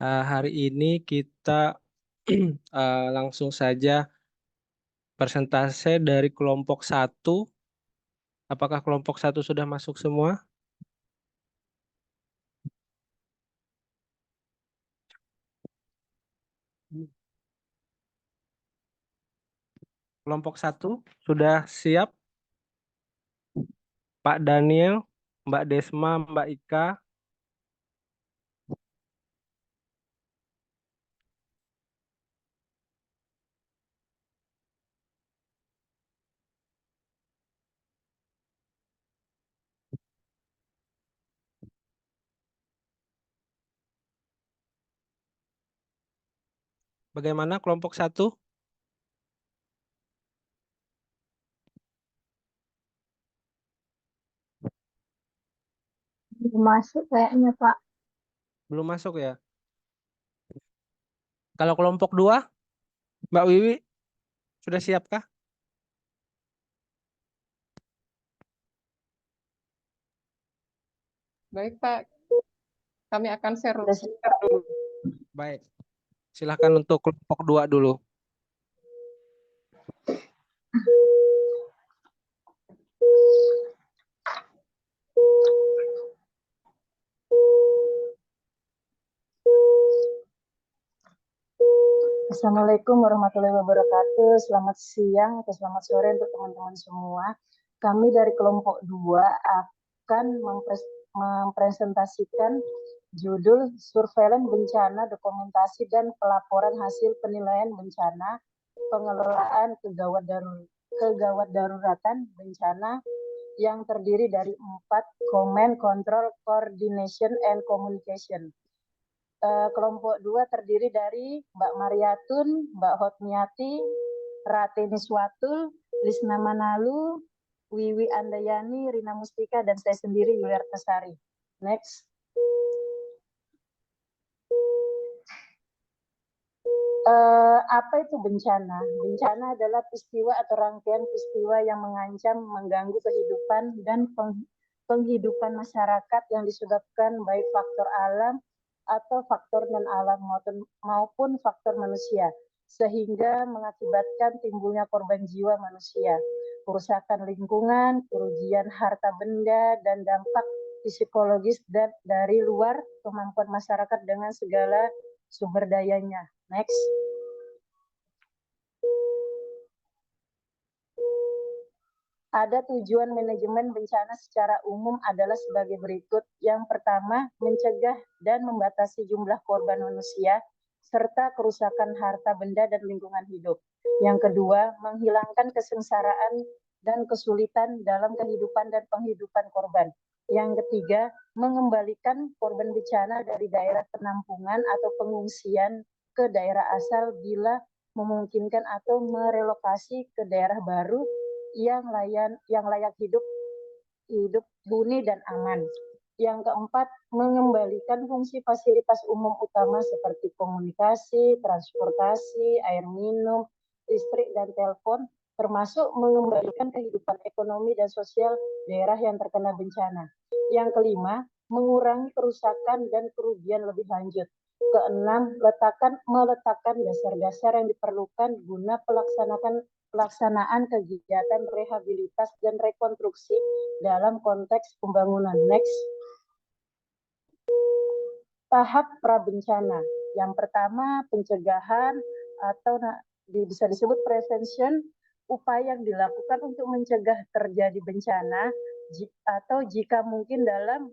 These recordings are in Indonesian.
Hari ini kita langsung saja persentase dari kelompok satu. Apakah kelompok satu sudah masuk semua? Kelompok satu sudah siap? Pak Daniel, Mbak Desma, Mbak Ika. Bagaimana kelompok satu? Belum masuk kayaknya, Pak. Belum masuk ya? Kalau kelompok dua, Mbak Wiwi, sudah siapkah? Baik, Pak. Kami akan share Sudah siap. dulu. Baik. Silakan untuk kelompok dua dulu. Assalamualaikum warahmatullahi wabarakatuh. Selamat siang atau selamat sore untuk teman-teman semua. Kami dari kelompok 2 akan mempresentasikan judul Surveillance Bencana, Dokumentasi dan Pelaporan Hasil Penilaian Bencana, Pengelolaan Kegawat Daruratan Bencana yang terdiri dari 4 Command, Control, Coordination, and Communication. Kelompok 2 terdiri dari Mbak Mariatun, Mbak Hotmiati, Ratini Swatul, Lisna Manalu, Wiwi Andayani, Rina Mustika, dan saya sendiri Yuliarta Sari. Next. Apa itu bencana? Bencana adalah peristiwa atau rangkaian peristiwa yang mengancam, mengganggu kehidupan dan penghidupan masyarakat yang disebabkan baik faktor alam atau faktor non-alam maupun faktor manusia, sehingga mengakibatkan timbulnya korban jiwa manusia, kerusakan lingkungan, kerugian harta benda, dan dampak psikologis dari luar kemampuan masyarakat dengan segala sumber dayanya. Next. Ada tujuan manajemen bencana secara umum adalah sebagai berikut. Yang pertama, mencegah dan membatasi jumlah korban manusia serta kerusakan harta benda dan lingkungan hidup. Yang kedua, menghilangkan kesengsaraan dan kesulitan dalam kehidupan dan penghidupan korban. Yang ketiga, mengembalikan korban bencana dari daerah penampungan atau pengungsian ke daerah asal bila memungkinkan atau merelokasi ke daerah baru yang layak hidup huni dan aman. Yang keempat, mengembalikan fungsi fasilitas umum utama seperti komunikasi, transportasi, air minum, listrik, dan telepon, termasuk mengembalikan kehidupan ekonomi dan sosial daerah yang terkena bencana. Yang kelima, mengurangi kerusakan dan kerugian lebih lanjut. Keenam, meletakkan dasar-dasar yang diperlukan guna pelaksanaan kegiatan rehabilitas dan rekonstruksi dalam konteks pembangunan. Next. Tahap prabencana. Yang pertama, pencegahan atau bisa disebut prevention, upaya yang dilakukan untuk mencegah terjadi bencana atau jika mungkin dalam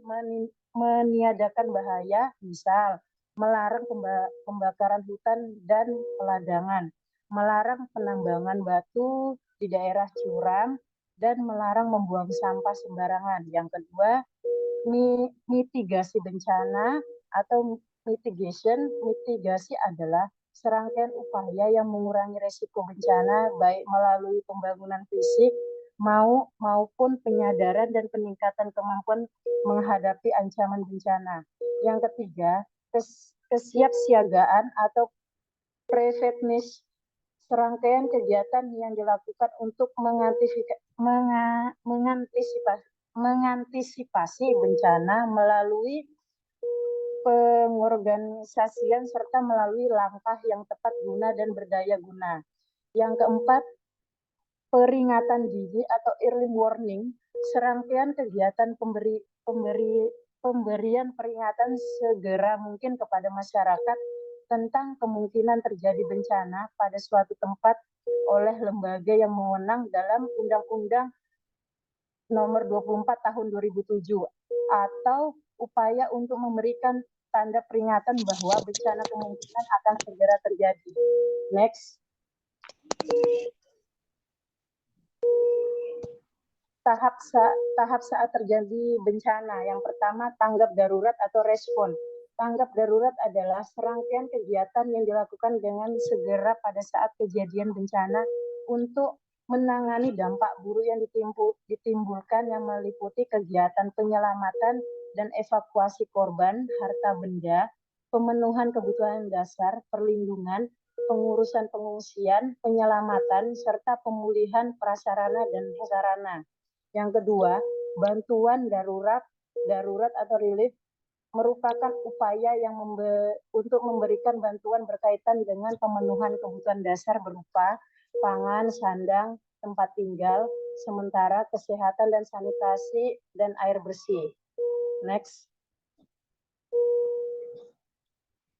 meniadakan bahaya, misal melarang pembakaran hutan dan peladangan, melarang penambangan batu di daerah curam, dan melarang membuang sampah sembarangan. Yang kedua, mitigasi bencana atau mitigasi adalah serangkaian upaya yang mengurangi resiko bencana baik melalui pembangunan fisik maupun penyadaran dan peningkatan kemampuan menghadapi ancaman bencana. Yang ketiga, kesiapsiagaan atau preparedness, serangkaian kegiatan yang dilakukan untuk mengantisipasi bencana melalui pengorganisasian serta melalui langkah yang tepat guna dan berdaya guna. Yang keempat, peringatan dini atau early warning, serangkaian kegiatan pemberian peringatan segera mungkin kepada masyarakat tentang kemungkinan terjadi bencana pada suatu tempat oleh lembaga yang mewenang dalam Undang-Undang Nomor 24 Tahun 2007 atau upaya untuk memberikan tanda peringatan bahwa bencana kemungkinan akan segera terjadi. Next. Tahap saat terjadi bencana. Yang pertama, tanggap darurat atau respon. Tanggap darurat adalah serangkaian kegiatan yang dilakukan dengan segera pada saat kejadian bencana untuk menangani dampak buruk yang ditimbulkan yang meliputi kegiatan penyelamatan dan evakuasi korban, harta benda, pemenuhan kebutuhan dasar, perlindungan, pengurusan pengungsian, penyelamatan, serta pemulihan prasarana dan prasarana. Yang kedua, bantuan darurat atau relief merupakan upaya yang untuk memberikan bantuan berkaitan dengan pemenuhan kebutuhan dasar berupa pangan, sandang, tempat tinggal, sementara kesehatan dan sanitasi, dan air bersih. Next.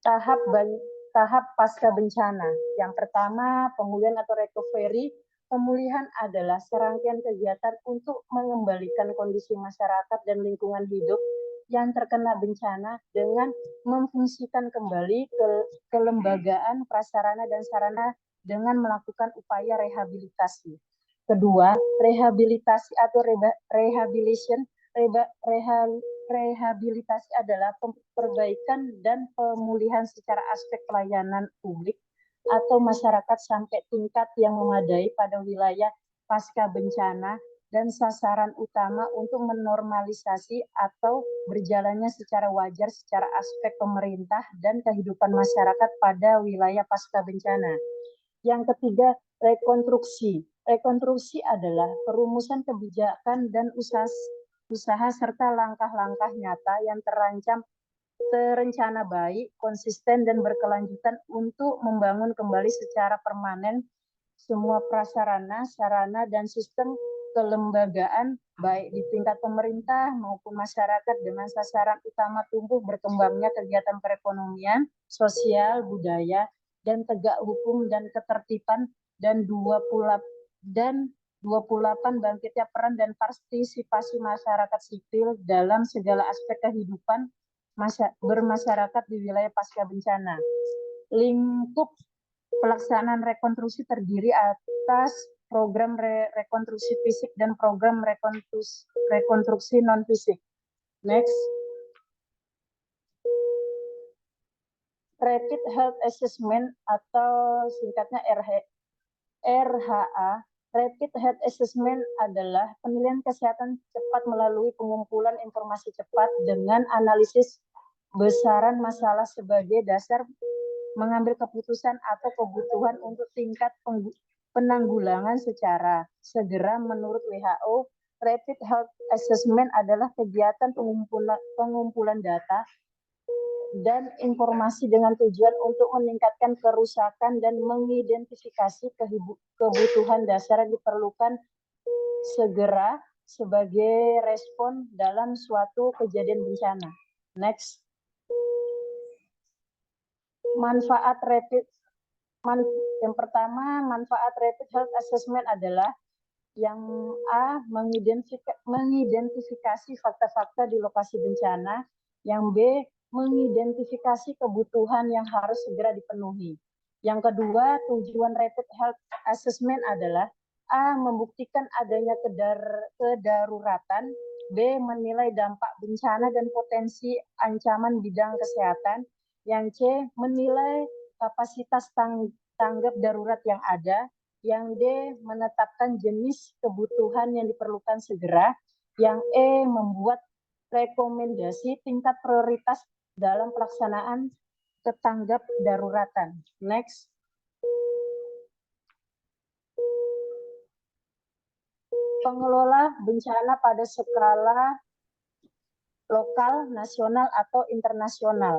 Tahap pasca bencana. Yang pertama, pemulihan atau recovery. Pemulihan adalah serangkaian kegiatan untuk mengembalikan kondisi masyarakat dan lingkungan hidup yang terkena bencana dengan memfungsikan kembali kelembagaan, prasarana, dan sarana dengan melakukan upaya rehabilitasi. Kedua, rehabilitasi atau rehabilitation. Rehabilitasi adalah perbaikan dan pemulihan secara aspek pelayanan publik atau masyarakat sampai tingkat yang memadai pada wilayah pasca bencana dan sasaran utama untuk menormalisasi atau berjalannya secara wajar secara aspek pemerintah dan kehidupan masyarakat pada wilayah pasca bencana. Yang ketiga, rekonstruksi. Rekonstruksi adalah perumusan kebijakan dan usaha serta langkah-langkah nyata yang terencana baik, konsisten, dan berkelanjutan untuk membangun kembali secara permanen semua prasarana, sarana, dan sistem kelembagaan baik di tingkat pemerintah maupun masyarakat dengan sasaran utama tumbuh berkembangnya kegiatan perekonomian, sosial, budaya, dan tegak hukum dan ketertiban, dan 28 bangkitnya peran dan partisipasi masyarakat sipil dalam segala aspek kehidupan bermasyarakat di wilayah pasca bencana. Lingkup pelaksanaan rekonstruksi terdiri atas program rekonstruksi fisik dan program rekonstruksi non-fisik. Next. Rapid Health Assessment atau singkatnya RHA. Rapid Health Assessment adalah penilaian kesehatan cepat melalui pengumpulan informasi cepat dengan analisis besaran masalah sebagai dasar mengambil keputusan atau kebutuhan untuk tingkat penanggulangan secara segera. Menurut WHO, Rapid Health Assessment adalah kegiatan pengumpulan data dan informasi dengan tujuan untuk meningkatkan kerusakan dan mengidentifikasi kebutuhan dasar yang diperlukan segera sebagai respon dalam suatu kejadian bencana. Next. Yang pertama, manfaat Rapid Health Assessment adalah yang A, mengidentifikasi fakta-fakta di lokasi bencana. Yang B, mengidentifikasi kebutuhan yang harus segera dipenuhi. Yang kedua, tujuan Rapid Health Assessment adalah A, membuktikan adanya kedaruratan, B, menilai dampak bencana dan potensi ancaman bidang kesehatan, yang C, menilai kapasitas tanggap darurat yang ada, yang D, menetapkan jenis kebutuhan yang diperlukan segera, yang E, membuat rekomendasi tingkat prioritas dalam pelaksanaan ketanggap daruratan. Next. Pengelola bencana pada skala lokal, nasional, atau internasional.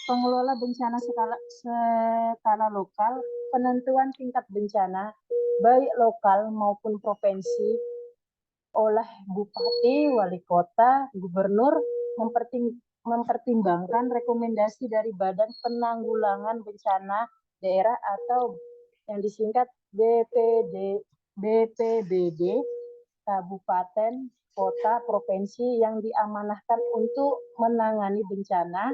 Pengelola bencana skala lokal, penentuan tingkat bencana, baik lokal maupun provinsi, oleh bupati, wali kota, gubernur, mempertimbangkan rekomendasi dari Badan Penanggulangan Bencana Daerah atau yang disingkat BPBD, kabupaten, kota, provinsi yang diamanahkan untuk menangani bencana.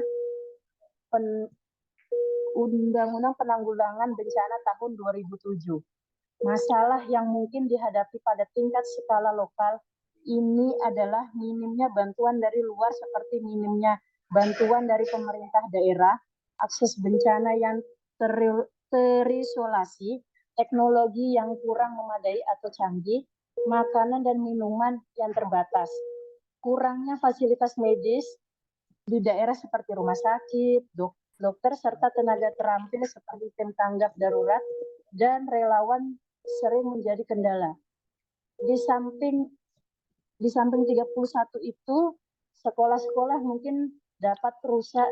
Undang-Undang Penanggulangan Bencana tahun 2007. Masalah yang mungkin dihadapi pada tingkat skala lokal ini adalah minimnya bantuan dari luar seperti minimnya bantuan dari pemerintah daerah, akses bencana yang terisolasi, teknologi yang kurang memadai atau canggih, makanan dan minuman yang terbatas, kurangnya fasilitas medis di daerah seperti rumah sakit, dokter, serta tenaga terampil seperti tim tanggap darurat dan relawan sering menjadi kendala. Di samping 31 itu, sekolah-sekolah mungkin dapat rusak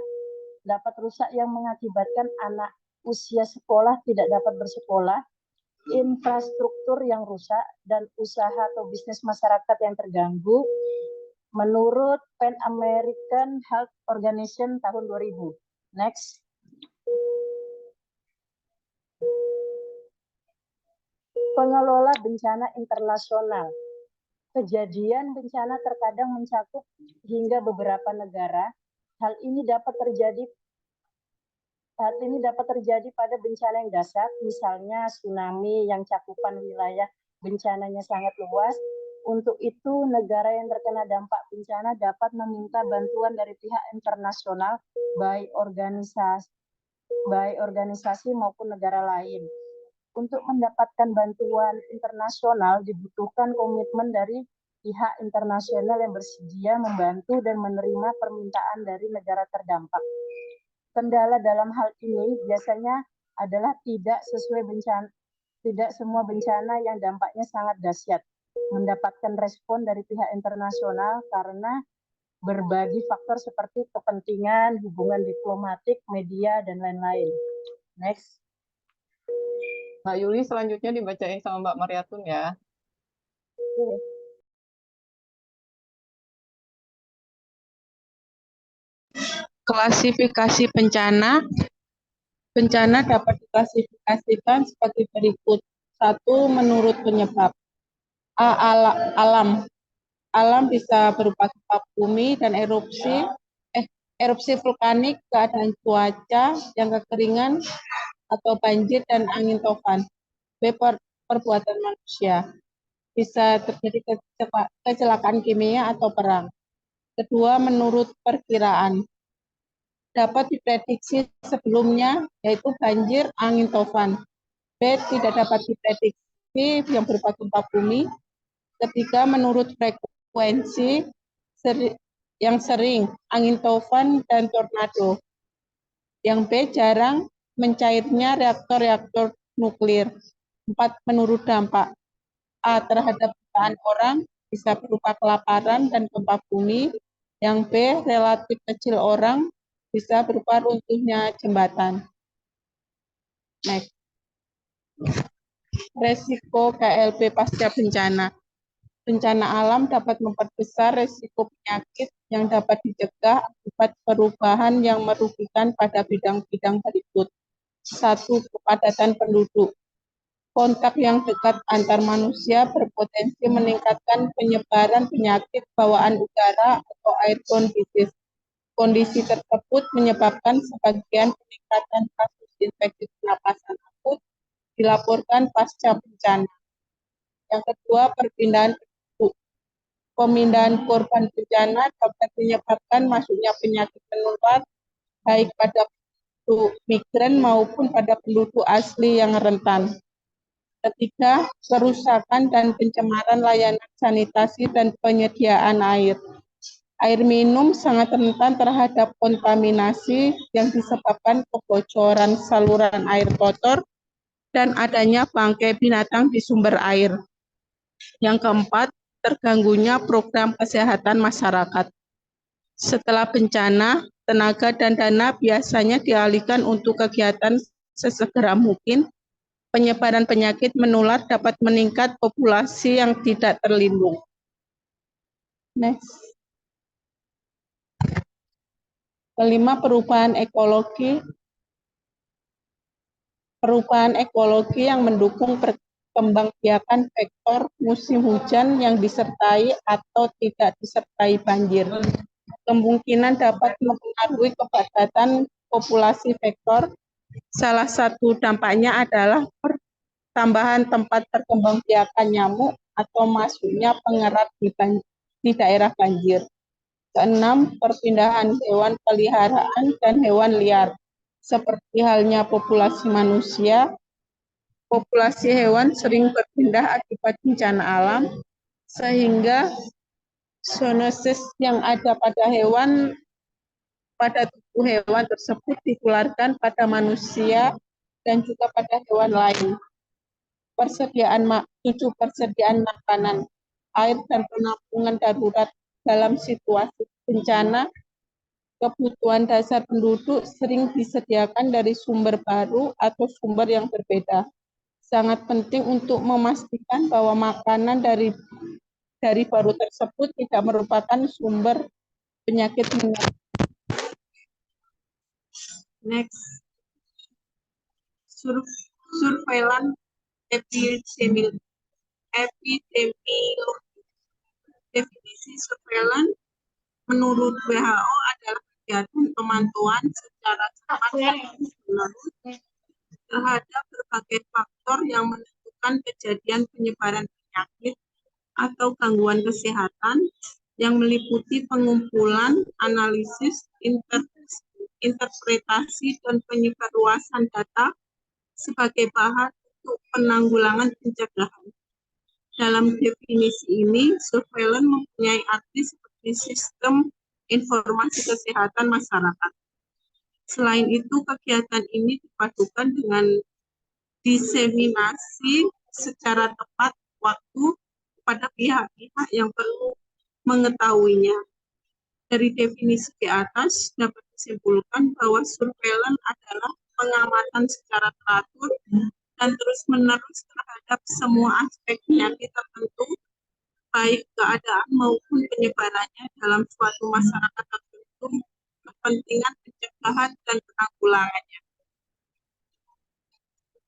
yang mengakibatkan anak usia sekolah tidak dapat bersekolah, infrastruktur yang rusak, dan usaha atau bisnis masyarakat yang terganggu. Menurut Pan American Health Organization tahun 2000. Next. Pengelola bencana internasional. Kejadian bencana terkadang mencakup hingga beberapa negara. Hal ini dapat terjadi pada bencana yang dahsyat, misalnya tsunami yang cakupan wilayah bencananya sangat luas. Untuk itu, negara yang terkena dampak bencana dapat meminta bantuan dari pihak internasional, baik organisasi maupun negara lain. Untuk mendapatkan bantuan internasional dibutuhkan komitmen dari pihak internasional yang bersedia membantu dan menerima permintaan dari negara terdampak. Kendala dalam hal ini biasanya adalah tidak semua bencana yang dampaknya sangat dahsyat mendapatkan respon dari pihak internasional karena berbagi faktor seperti kepentingan, hubungan diplomatik, media, dan lain-lain. Next. Mbak Yuli selanjutnya dibacain sama Mbak Mariatun ya. Klasifikasi bencana. Bencana dapat diklasifikasikan sebagai berikut. 1. Menurut penyebab. A. Alam. Alam bisa berupa gempa bumi dan erupsi vulkanik, keadaan cuaca yang kekeringan atau banjir dan angin topan. B. Perbuatan manusia. Bisa terjadi kecelakaan kimia atau perang. Kedua, menurut perkiraan. Dapat diprediksi sebelumnya, yaitu banjir, angin topan. B. Tidak dapat diprediksi, yang berupa gempa bumi. Ketiga, menurut frekuensi yang sering, angin topan dan tornado. Yang B, jarang, mencairnya reaktor-reaktor nuklir. 4. Menurut dampak. A. Terhadap jutaan orang, bisa berupa kelaparan dan gempa bumi. Yang B, relatif kecil orang, bisa berupa runtuhnya jembatan. Next. Resiko KLB pasca bencana. Bencana alam dapat memperbesar resiko penyakit yang dapat dicegah akibat perubahan yang merugikan pada bidang-bidang berikut. 1. Kepadatan penduduk. Kontak yang dekat antar manusia berpotensi meningkatkan penyebaran penyakit bawaan udara atau airborne disease. Kondisi tersebut menyebabkan sebagian peningkatan kasus infeksi pernapasan akut dilaporkan pasca bencana. Yang kedua, perpindahan penduduk. Pemindahan korban bencana dapat menyebabkan masuknya penyakit menular baik pada penduduk migran maupun pada penduduk asli yang rentan. Ketiga, kerusakan dan pencemaran layanan sanitasi dan penyediaan air. Air minum sangat rentan terhadap kontaminasi yang disebabkan kebocoran saluran air kotor dan adanya bangkai binatang di sumber air. Yang keempat, terganggunya program kesehatan masyarakat. Setelah bencana, tenaga dan dana biasanya dialihkan untuk kegiatan sesegera mungkin. Penyebaran penyakit menular dapat meningkat populasi yang tidak terlindung. Next. Kelima, perubahan ekologi. Perubahan ekologi yang mendukung perkembangbiakan vektor musim hujan yang disertai atau tidak disertai banjir. Kemungkinan dapat mempengaruhi kepadatan populasi vektor. Salah satu dampaknya adalah tambahan tempat perkembangbiakan nyamuk atau masuknya pengerat di daerah banjir. Keenam, perpindahan hewan peliharaan dan hewan liar. Seperti halnya populasi manusia, populasi hewan sering berpindah akibat bencana alam, sehingga zoonosis yang ada pada tubuh hewan tersebut ditularkan pada manusia dan juga pada hewan lain. Persediaan makanan, air, dan penampungan darurat dalam situasi bencana. Kebutuhan dasar penduduk sering disediakan dari sumber baru atau sumber yang berbeda. Sangat penting untuk memastikan bahwa makanan dari baru tersebut tidak merupakan sumber penyakit menular. Next. Surveillance epidemiologi. Definisi surveillance menurut WHO adalah kegiatan pemantauan secara cepat dan terus-menerus terhadap berbagai faktor yang menentukan kejadian penyebaran penyakit atau gangguan kesehatan, yang meliputi pengumpulan, analisis, interpretasi, dan penyebarluasan data sebagai bahan untuk penanggulangan pencegahan. Dalam definisi ini, surveillance mempunyai arti seperti sistem informasi kesehatan masyarakat. Selain itu, kegiatan ini dipadukan dengan diseminasi secara tepat waktu kepada pihak-pihak yang perlu mengetahuinya. Dari definisi di atas dapat disimpulkan bahwa surveillance adalah pengamatan secara teratur dan terus-menerus terhadap semua aspek penyakit tertentu, baik keadaan maupun penyebarannya dalam suatu masyarakat tertentu, kepentingan pencegahan dan penanggulangannya.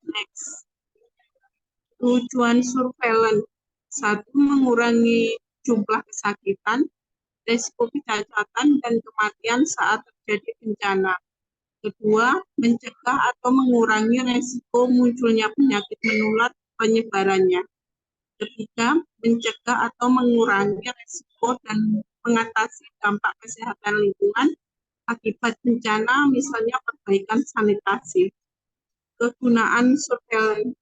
Next. Tujuan surveillance. 1. Mengurangi jumlah kesakitan, risiko kecacatan, dan kematian saat terjadi bencana. 2. Mencegah atau mengurangi risiko munculnya penyakit menular penyebarannya. 3. Mencegah atau mengurangi risiko dan mengatasi dampak kesehatan lingkungan akibat bencana, misalnya perbaikan sanitasi. Kegunaan surveillance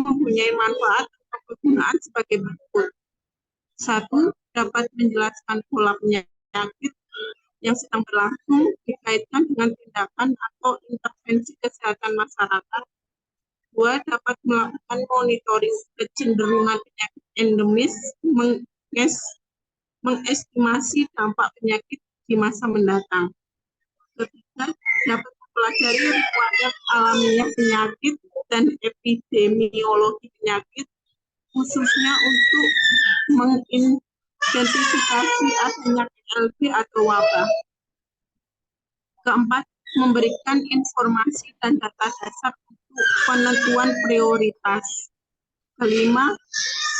mempunyai manfaat atau kegunaan sebagai berikut. 1. Dapat menjelaskan pola penyakit yang sedang berlangsung dikaitkan dengan tindakan atau intervensi kesehatan masyarakat. 2. Dapat melakukan monitoring kecenderungan penyakit endemis, mengestimasi dampak penyakit di masa mendatang. 3. Dapat mempelajari riwayat alamiah penyakit dan epidemiologi penyakit, khususnya untuk mengidentifikasi adanya KLB atau wabah. 4. Memberikan informasi dan data dasar untuk penentuan prioritas. 5.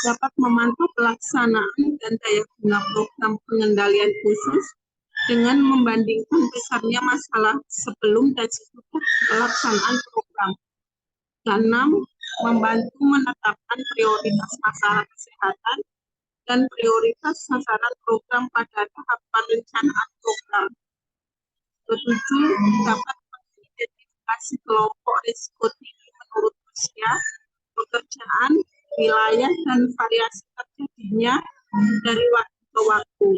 Dapat memantau pelaksanaan dan daya guna program pengendalian khusus dengan membandingkan besarnya masalah sebelum dan sesudah pelaksanaan program. 6. Membantu menetapkan prioritas masalah kesehatan dan prioritas sasaran program pada tahap perencanaan program. 7. Dapat mengidentifikasi kelompok risiko tinggi menurut usia, pekerjaan, wilayah, dan variasi terjadinya dari waktu ke waktu.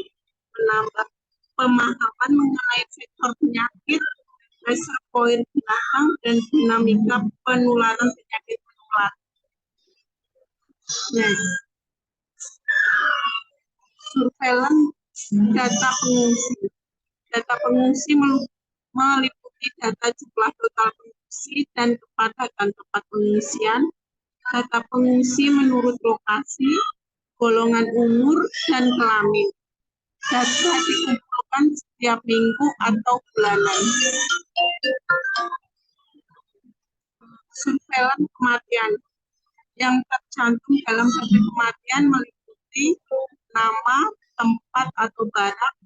Menambah pemahaman mengenai sektor penyakit, reservoir binatang, dan dinamika penularan penyakit menular. Surveillance Data pengungsi. Data pengungsi meliputi data jumlah total pengungsi dan kepadatan tempat pengungsian, data pengungsi menurut lokasi, golongan umur, dan kelamin. Data dikumpulkan setiap minggu atau bulanan. Surveillance kematian. Yang tercantum dalam data kematian meliputi nama, tempat atau barang,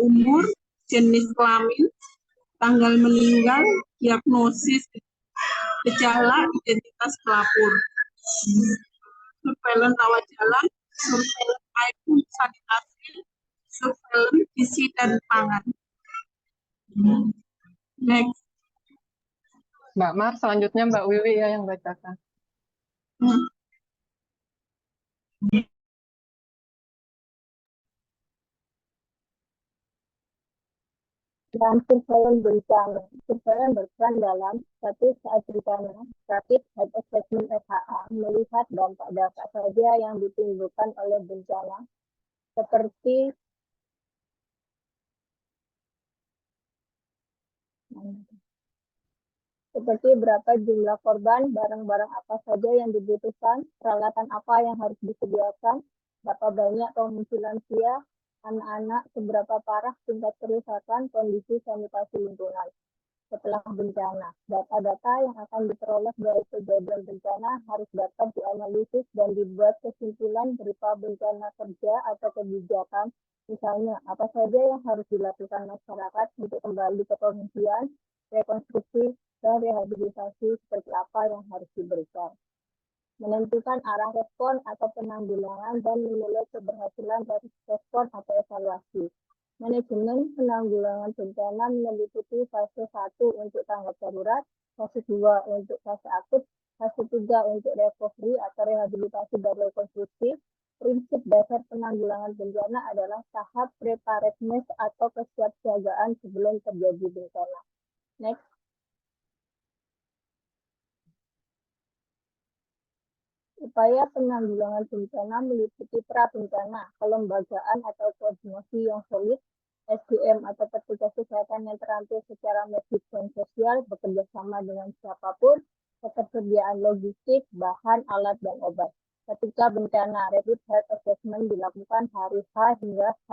umur, jenis kelamin, tanggal meninggal, diagnosis, gejala, identitas pelapor. Surveillance rawat jalan, surveillance air sanitasi, surveillance gizi dan pangan. Next. Mbak Mar, selanjutnya Mbak Wiwi ya yang bacakan. Dan surveillance bencana. Surveillance berperan dalam satu saat bencana, rapid health assessment RHA melihat dampak-dampak saja yang ditimbulkan oleh bencana, seperti berapa jumlah korban, barang-barang apa saja yang dibutuhkan, peralatan apa yang harus disediakan, berapa banyak pengungsi lansia, anak-anak, seberapa parah tingkat kerusakan, kondisi sanitasi lingkungan. Setelah bencana, data-data yang akan diperoleh dari kejadian bencana harus dapat dianalisis dan dibuat kesimpulan berupa bencana kerja atau kebijakan. Misalnya, apa saja yang harus dilakukan masyarakat untuk kembali ke pengungsian, rekonstruksi, dan rehabilitasi seperti apa yang harus diberikan. Menentukan arah respon atau penanggulangan dan menilai keberhasilan dari respon atau evaluasi. Manajemen penanggulangan bencana meliputi fase 1 untuk tanggap darurat, fase 2 untuk fase akut, fase 3 untuk recovery atau rehabilitasi dan rekonstruksi. Prinsip dasar penanggulangan bencana adalah tahap preparedness atau kesiapsiagaan sebelum terjadi bencana. Next. Upaya penanggulangan bencana meliputi pra-bencana, kelembagaan atau koordinasi yang solid, SDM atau petugas kesehatan yang terampil secara medis dan sosial, bekerja sama dengan siapapun, ketersediaan logistik, bahan, alat, dan obat. Ketika bencana, rapid health assessment dilakukan hari H hingga H+.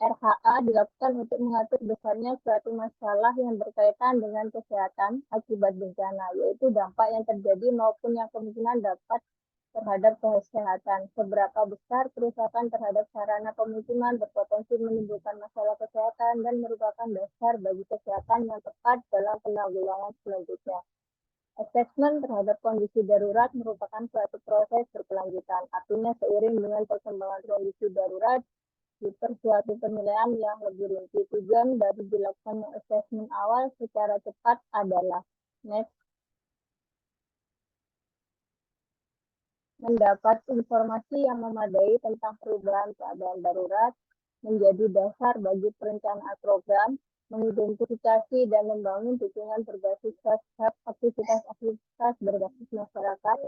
RHA dilakukan untuk mengatur besarnya suatu masalah yang berkaitan dengan kesehatan akibat bencana, yaitu dampak yang terjadi maupun yang kemungkinan dapat terhadap kesehatan. Seberapa besar kerusakan terhadap sarana pemukiman berpotensi menimbulkan masalah kesehatan dan merupakan dasar bagi kesehatan yang tepat dalam penanggulangan selanjutnya. Assessment terhadap kondisi darurat merupakan suatu proses berkelanjutan. Artinya seiring dengan perkembangan kondisi darurat, suatu penilaian yang lebih rinci. Tujuan dari dilakukan assessment awal secara cepat adalah next, mendapat informasi yang memadai tentang perubahan keadaan darurat, menjadi dasar bagi perencanaan program, mengidentifikasi dan membangun dukungan berbasis aktivitas berbasis masyarakat,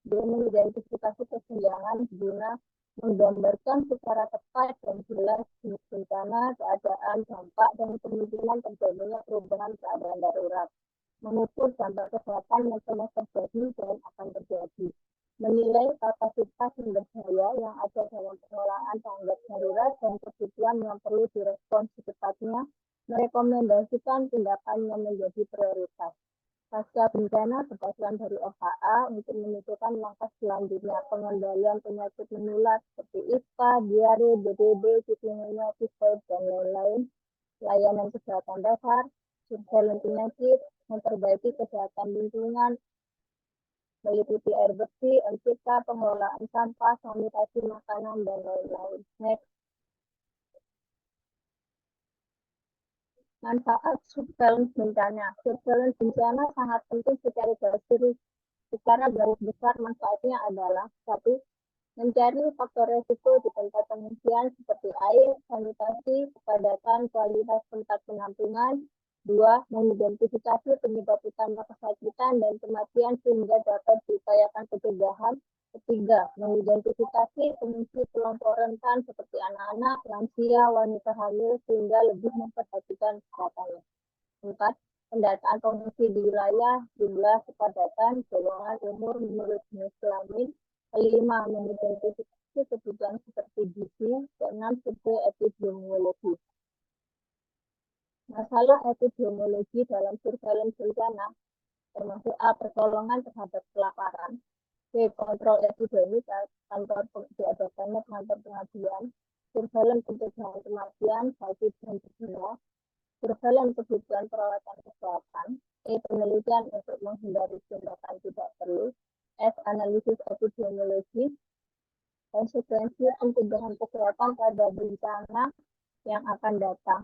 dan mengidentifikasi kesenjangan guna menggambarkan secara tepat dan jelas bencana, keadaan, dampak, dan kemungkinan terjadinya perubahan keadaan darurat, mengukur dampak kesehatan yang telah terjadi dan akan terjadi, menilai kapasitas sumber daya yang ada dalam pengelolaan tanggap darurat dan kebutuhan yang perlu direspons secepatnya, merekomendasikan tindakan yang menjadi prioritas. Pasca bencana, kebutuhan dari RHA untuk menentukan langkah selanjutnya, pengendalian penyakit menular seperti ISPA, diare, DBD, chikungunya, tifoid, dan lain-lain, layanan kesehatan dasar, surveillance penyakit, memperbaiki kesehatan lingkungan, meliputi air bersih, LCK, pengelolaan sampah, sanitasi makanan, dan lain-lain. Next. Manfaat surveillance bencana. Surveillance bencana sangat penting secara garis besar manfaatnya adalah 1. Mencari faktor resiko di tempat pengungsian seperti air, sanitasi, kepadatan, kualitas tempat penampungan. 2. Mengidentifikasi penyebab utama kesakitan dan kematian sehingga dapat diupayakan pencegahan. Ketiga, mengidentifikasi fungsi kelompok rentan seperti anak-anak, lansia, wanita hamil sehingga lebih memperhatikan kesehatannya. 4. Pendataan pengungsi di wilayah, jumlah, kepadatan, golongan umur menurut jenis kelamin. 5. Mengidentifikasi kebutuhan seperti gizi. 6. Survei epidemiologi. Masalah epidemiologi dalam surveillance bencana termasuk A. Pertolongan terhadap kelaparan. B. Kontrol epidemi kantor diadakannya kantor pengadilan. Surveillance pencegahan kematian, sakit dan cedera. Surveillance kebutuhan perawatan kesehatan. E. Penelitian untuk menghindari tindakan tidak perlu. F. Analisis epidemiologi. Konsekuensi pencegahan kesehatan pada bencana yang akan datang.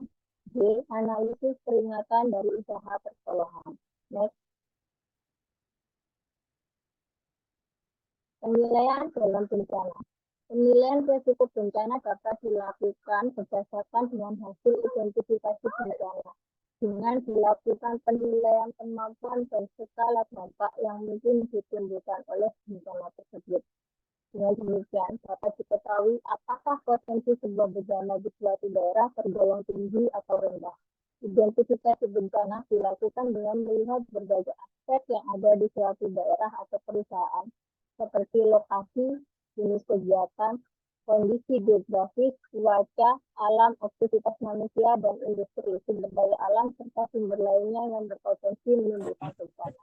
D. Analisis peringatan dari usaha pertolongan. Next. Penilaian dalam bencana. Penilaian risiko bencana dapat dilakukan berdasarkan dengan hasil identifikasi bencana, dengan dilakukan penilaian kemampuan dan skala dampak yang mungkin ditimbulkan oleh bencana tersebut. Dengan demikian, dapat diketahui apakah potensi sebuah bencana di suatu daerah tergolong tinggi atau rendah. Identifikasi bencana dilakukan dengan melihat berbagai aspek yang ada di suatu daerah atau perusahaan, seperti lokasi, jenis kegiatan, kondisi geografis, cuaca, alam, aktivitas manusia, dan industri, sumber daya alam, serta sumber lainnya yang berpotensi menimbulkan bencana.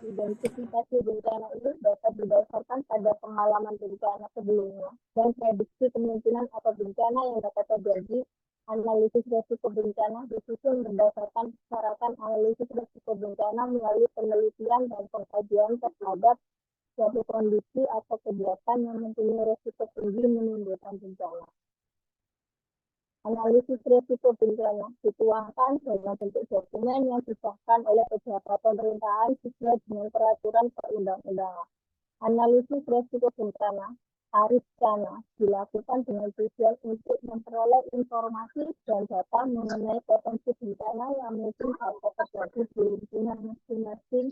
Identifikasi bencana ini dapat didasarkan pada pengalaman bencana sebelumnya dan prediksi kemungkinan atau bencana yang dapat terjadi. Analisis risiko bencana disusun berdasarkan persyaratan analisis risiko bencana melalui penelitian dan pengkajian terhadap suatu kondisi atau kegiatan yang mempunyai risiko tinggi menimbulkan bencana. Analisis risiko bencana dituangkan dalam bentuk dokumen yang disahkan oleh pejabat pemerintahan sesuai dengan peraturan perundang-undangan. Analisis risiko bencana Ariscana dilakukan dengan tujuan untuk memperoleh informasi dan data mengenai potensi bencana yang mungkin dapat terjadi di lingkungan masing-masing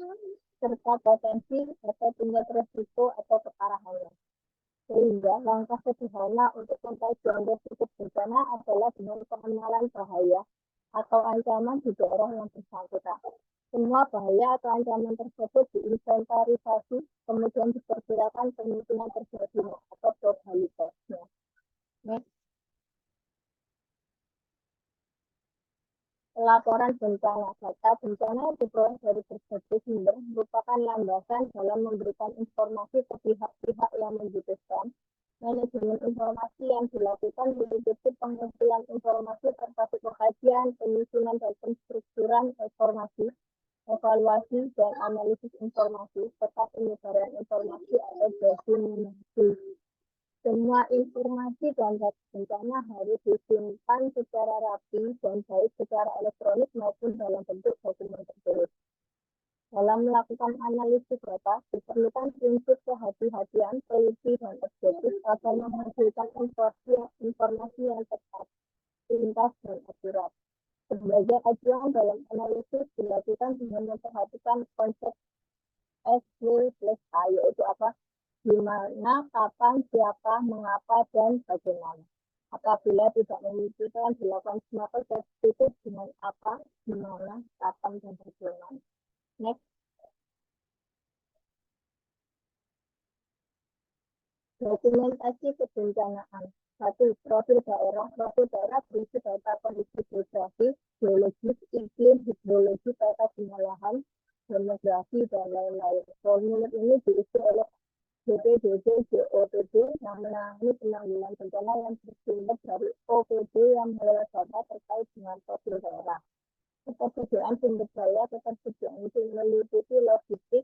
serta potensi atau tingkat risiko atau keparahannya. Sehingga langkah sederhana untuk mengkaji risiko bencana adalah dengan pengenalan bahaya atau ancaman di daerah yang bersangkutan. Semua bahaya atau ancaman tersebut diinventarisasi, kemudian diperkirakan kemungkinan terjadinya atau probabilitasnya. Laporan bencana. Data bencana yang diperoleh dari berbagai sumber merupakan landasan dalam memberikan informasi ke pihak-pihak yang membutuhkan. Manajemen informasi yang dilakukan meliputi pengumpulan informasi termasuk pengkajian, penyusunan dan penstrukturan informasi, evaluasi dan analisis informasi, serta penyebaran informasi atau diseminasi. Semua informasi dan data bencana harus disimpan secara rapi dan baik secara elektronik maupun dalam bentuk dokumen tertulis. Dalam melakukan analisis data, diperlukan prinsip kehati-hatian, teliti, dan objektif agar menghasilkan informasi yang tepat, tuntas, dan akurat. Sebagai acuan dalam analisis dilakukan dengan memperhatikan konsep SW+A, yaitu apa? Di mana, kapan, siapa, mengapa, dan bagaimana. Apabila tidak memungkinkan dilakukan semua proses itu dengan apa, di mana, kapan, dan bagaimana. Next. Dokumentasi kebencanaan. 1. Profil daerah. Profil daerah berisi data kondisi geografis, geologis, iklim, hidrologi, tata guna lahan, demografi, dan lain-lain. Formulir ini diisi oleh BPBD JOPD yang menangani penanggulangan bencana yang bersumber dari OPD yang mengelola data terkait dengan profil daerah. Ketersediaan sumber daya, ketersediaan itu meliputi logistik,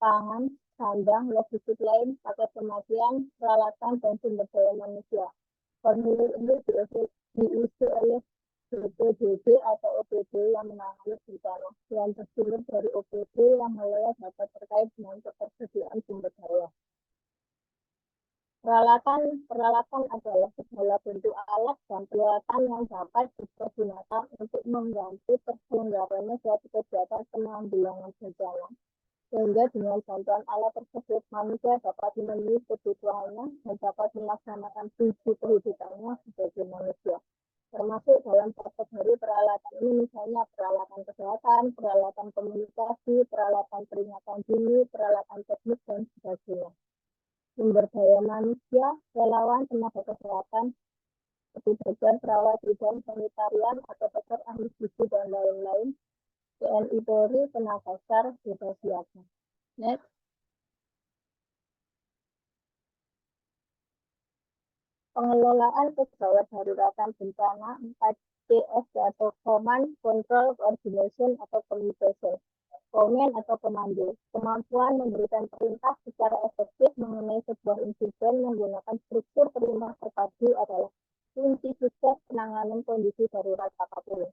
pangan, sandang, logistik lain, paket kematian, peralatan, dan sumber daya manusia. Formulir ini diisi oleh BPBD atau OPD yang menangani bencana, yang bersumber dari OPD yang mengelola data terkait dengan ketersediaan sumber daya. Peralatan adalah segala bentuk alat dan peralatan yang dapat dipergunakan untuk membantu terselenggaranya suatu kegiatan penanggulangan bencana. sehingga dengan bantuan alat tersebut manusia dapat memenuhi kebutuhannya dan dapat melaksanakan fungsi kehidupannya sebagai manusia, termasuk dalam kategori peralatan ini misalnya peralatan kesehatan, peralatan komunikasi, peralatan peringatan dini, peralatan teknik, dan sebagainya. Sumber daya manusia, relawan, tenaga kesehatan, petugas, perawat bidang sanitarian, atau dokter ahli gizi, dan lain-lain, TNI Polri, tenaga SAR, bebas siaga. Next. Pengelolaan pegawai daruratan bencana 4CS atau Command, Control, Coordination, atau Communication. Komen atau pemandu, kemampuan memberikan perintah secara efektif mengenai sebuah insiden menggunakan struktur perintah terpadu adalah kunci sukses penanganan kondisi darurat apapun.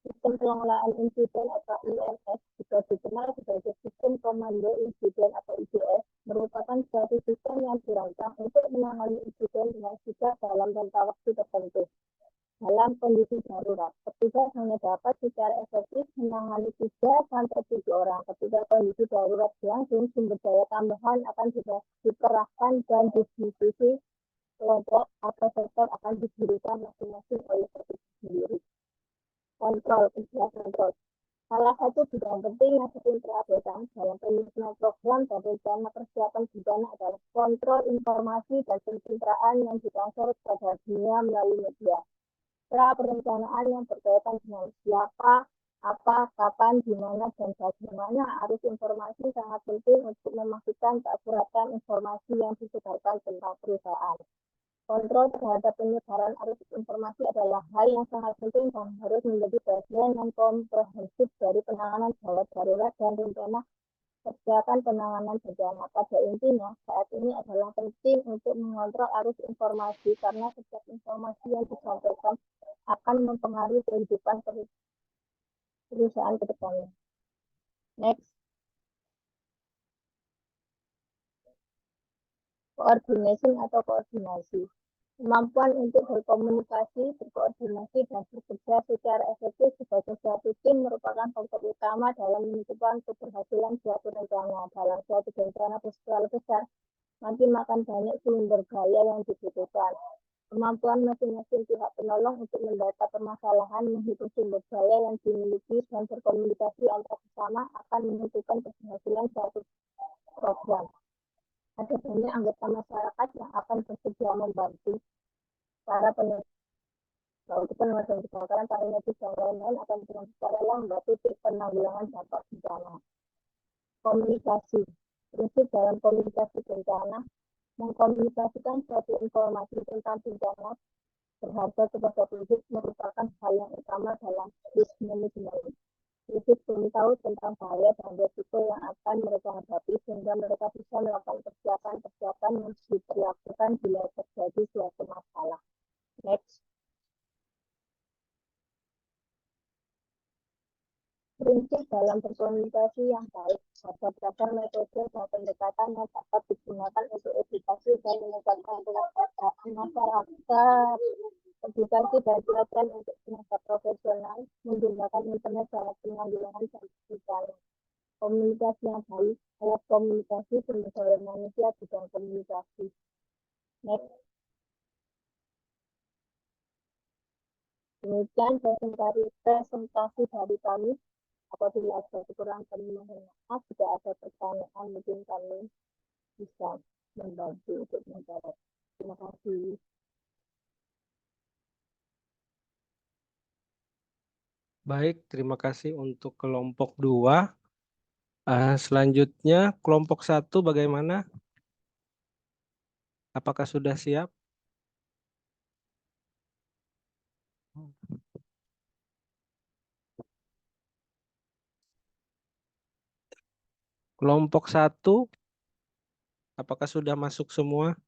Sistem pengelolaan insiden atau INS juga dikenal sebagai sistem komando insiden atau ICS merupakan suatu sistem yang dirancang untuk menangani insiden dengan sigap dalam jangka waktu tertentu. Dalam kondisi darurat, petugas hanya dapat secara efektif menangani 3-7 orang. Ketika kondisi darurat berlangsung, sumber daya tambahan akan dikerahkan dan distribusi kelompok atau sektor akan diberikan masing-masing oleh petugas sendiri. Kontrol, kontrol. Salah satu bidang penting yang sering terabaikan dalam penyusunan program dan rencana persiapan bencana adalah kontrol informasi dan pencitraan yang ditransfer kepada dunia melalui media. Perencanaan yang berkaitan dengan siapa, apa, kapan, di mana, dan bagaimana arus informasi sangat penting untuk memastikan keakuratan informasi yang disebarkan tentang perusahaan. Kontrol terhadap penyebaran arus informasi adalah hal yang sangat penting dan harus menjadi bagian yang komprehensif dari penanganan gawat darurat dan rencana persiapan penanganan bencana. Pada intinya, saat ini adalah penting untuk mengontrol arus informasi karena setiap informasi yang disampaikan akan mempengaruhi kehidupan perusahaan ke depannya. Next. Coordination atau koordinasi. Kemampuan untuk berkomunikasi, berkoordinasi, dan bekerja secara efektif sebagai suatu tim merupakan faktor utama dalam menentukan keberhasilan suatu rencana. Dalam suatu rencana berskala besar, nanti makan banyak sumber daya yang dibutuhkan. Kemampuan masing-masing pihak penolong untuk mendata permasalahan, menghitung sumber daya yang dimiliki, dan berkomunikasi antar sesama akan menentukan keberhasilan suatu program. Ada banyak anggota masyarakat yang akan bersedia membantu para penyelenggara kebakaran, para medis, dan lain-lain akan dengan sukarela membantu penanggulangan dampak bencana. Komunikasi. Prinsip dalam komunikasi bencana mengkomunikasikan suatu informasi tentang bencana berharga kepada publik merupakan hal yang utama dalam risk management. Publik perlu tahu tentang bahaya dan risiko yang akan mereka hadapi sehingga mereka bisa melakukan persiapan yang diperlakukan bila terjadi suatu masalah. Next. Prinsip dalam berkomunikasi yang baik berdasarkan metode dan pendekatan yang dapat digunakan untuk edukasi dan meningkatkan pengetahuan masyarakat. Edukasi dan pelatihan untuk tenaga profesional menggunakan internet dalam penanggulangan bencana. Komunikasi yang baik, alat komunikasi, sumber daya manusia bidang komunikasi. Next. Demikian presentasi dari kami. Apabila ada kekurangan kami mohon maaf. Jika ada pertanyaan mungkin kami bisa membantu untuk menjawab. Terima kasih. Baik, terima kasih untuk kelompok 2. Selanjutnya kelompok 1 bagaimana? Apakah sudah siap? Kelompok 1, apakah sudah masuk semua?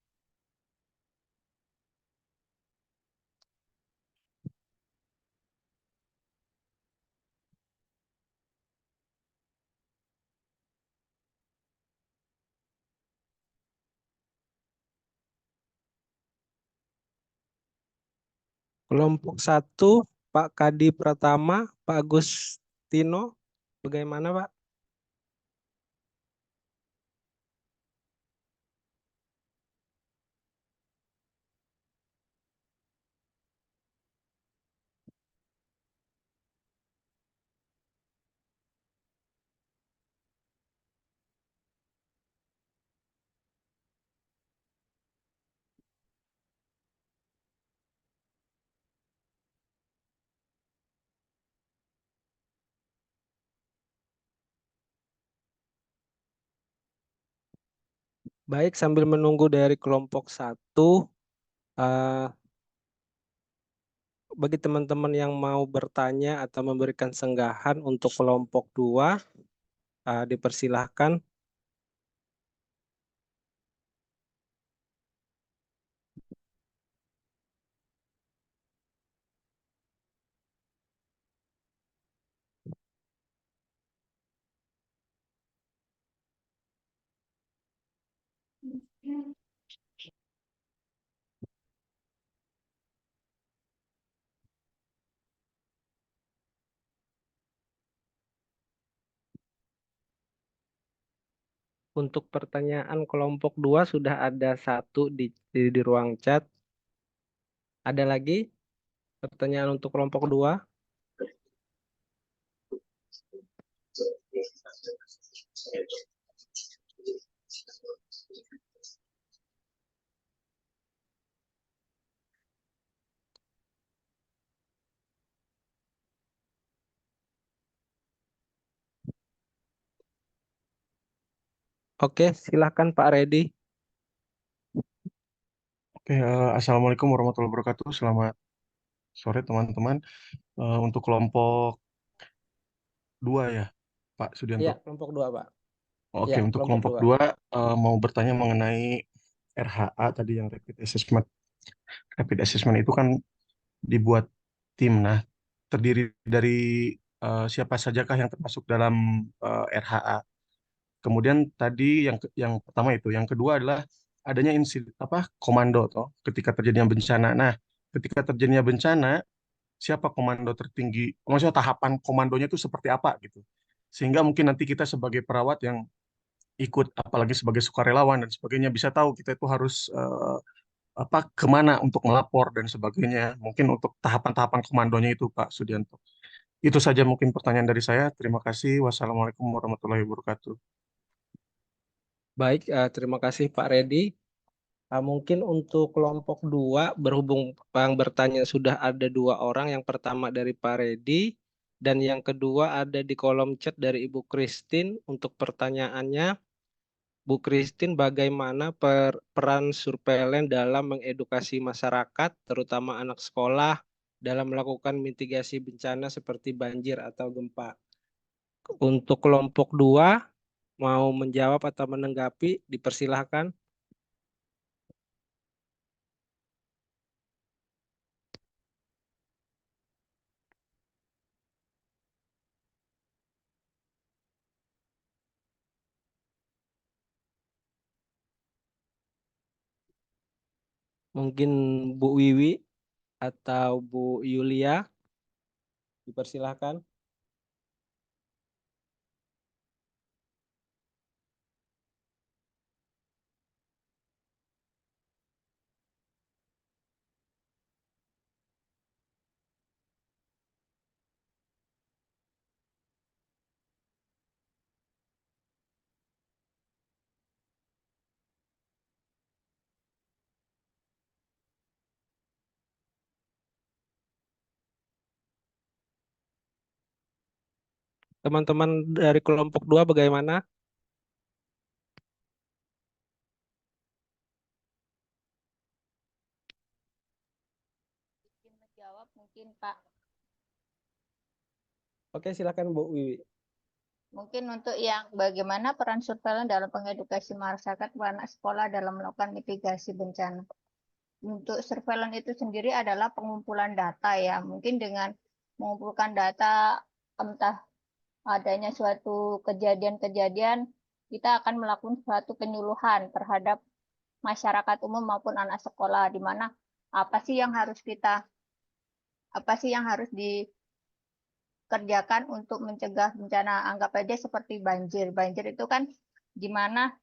Kelompok 1, Pak Kadi Pratama, Pak Agustino, bagaimana Pak? Baik, sambil menunggu dari kelompok 1, bagi teman-teman yang mau bertanya atau memberikan senggahan untuk kelompok 2, dipersilahkan. Untuk pertanyaan kelompok 2 sudah ada 1 di ruang chat. Ada lagi pertanyaan untuk kelompok 2? Oke, silakan Pak Redi. Oke, Assalamualaikum warahmatullahi wabarakatuh. Selamat sore teman-teman. Untuk kelompok 2 ya, Pak Iya, Sudianto. kelompok 2, Pak. Oke, Iya, untuk kelompok kelompok 2. 2 mau bertanya mengenai RHA tadi yang rapid assessment. Rapid assessment itu kan dibuat tim. Nah, terdiri dari siapa sajakah yang termasuk dalam RHA. Kemudian tadi yang pertama itu, yang kedua adalah adanya komando toh ketika terjadinya bencana. Nah, ketika terjadinya bencana siapa komando tertinggi, maksudnya tahapan komandonya itu seperti apa gitu. Sehingga mungkin nanti kita sebagai perawat yang ikut, apalagi sebagai sukarelawan dan sebagainya, bisa tahu kita itu harus kemana untuk melapor dan sebagainya. Mungkin untuk tahapan-tahapan komandonya itu Pak Sudianto. Itu saja mungkin pertanyaan dari saya. Terima kasih. Wassalamualaikum warahmatullahi wabarakatuh. Baik, terima kasih Pak Redi. Mungkin untuk kelompok 2, berhubung yang bertanya sudah ada 2 orang, yang pertama dari Pak Redi, dan yang kedua ada di kolom chat dari Ibu Christine. Untuk pertanyaannya, Bu Christine, bagaimana peran surveilen dalam mengedukasi masyarakat, terutama anak sekolah, dalam melakukan mitigasi bencana seperti banjir atau gempa? Untuk kelompok 2, mau menjawab atau menanggapi, dipersilahkan. Mungkin Bu Wiwi atau Bu Yulia, dipersilahkan. Teman-teman dari kelompok 2 bagaimana? Izin menjawab mungkin Pak. Oke, silakan Bu Wiwi. Mungkin untuk yang bagaimana peran surveillance dalam pengedukasi masyarakat anak sekolah dalam melakukan mitigasi bencana. Untuk surveillance itu sendiri adalah pengumpulan data ya. Mungkin dengan mengumpulkan data entah adanya suatu kejadian-kejadian, kita akan melakukan suatu penyuluhan terhadap masyarakat umum maupun anak sekolah, di mana apa sih yang harus dikerjakan untuk mencegah bencana. Anggap aja seperti banjir. Banjir itu kan di mana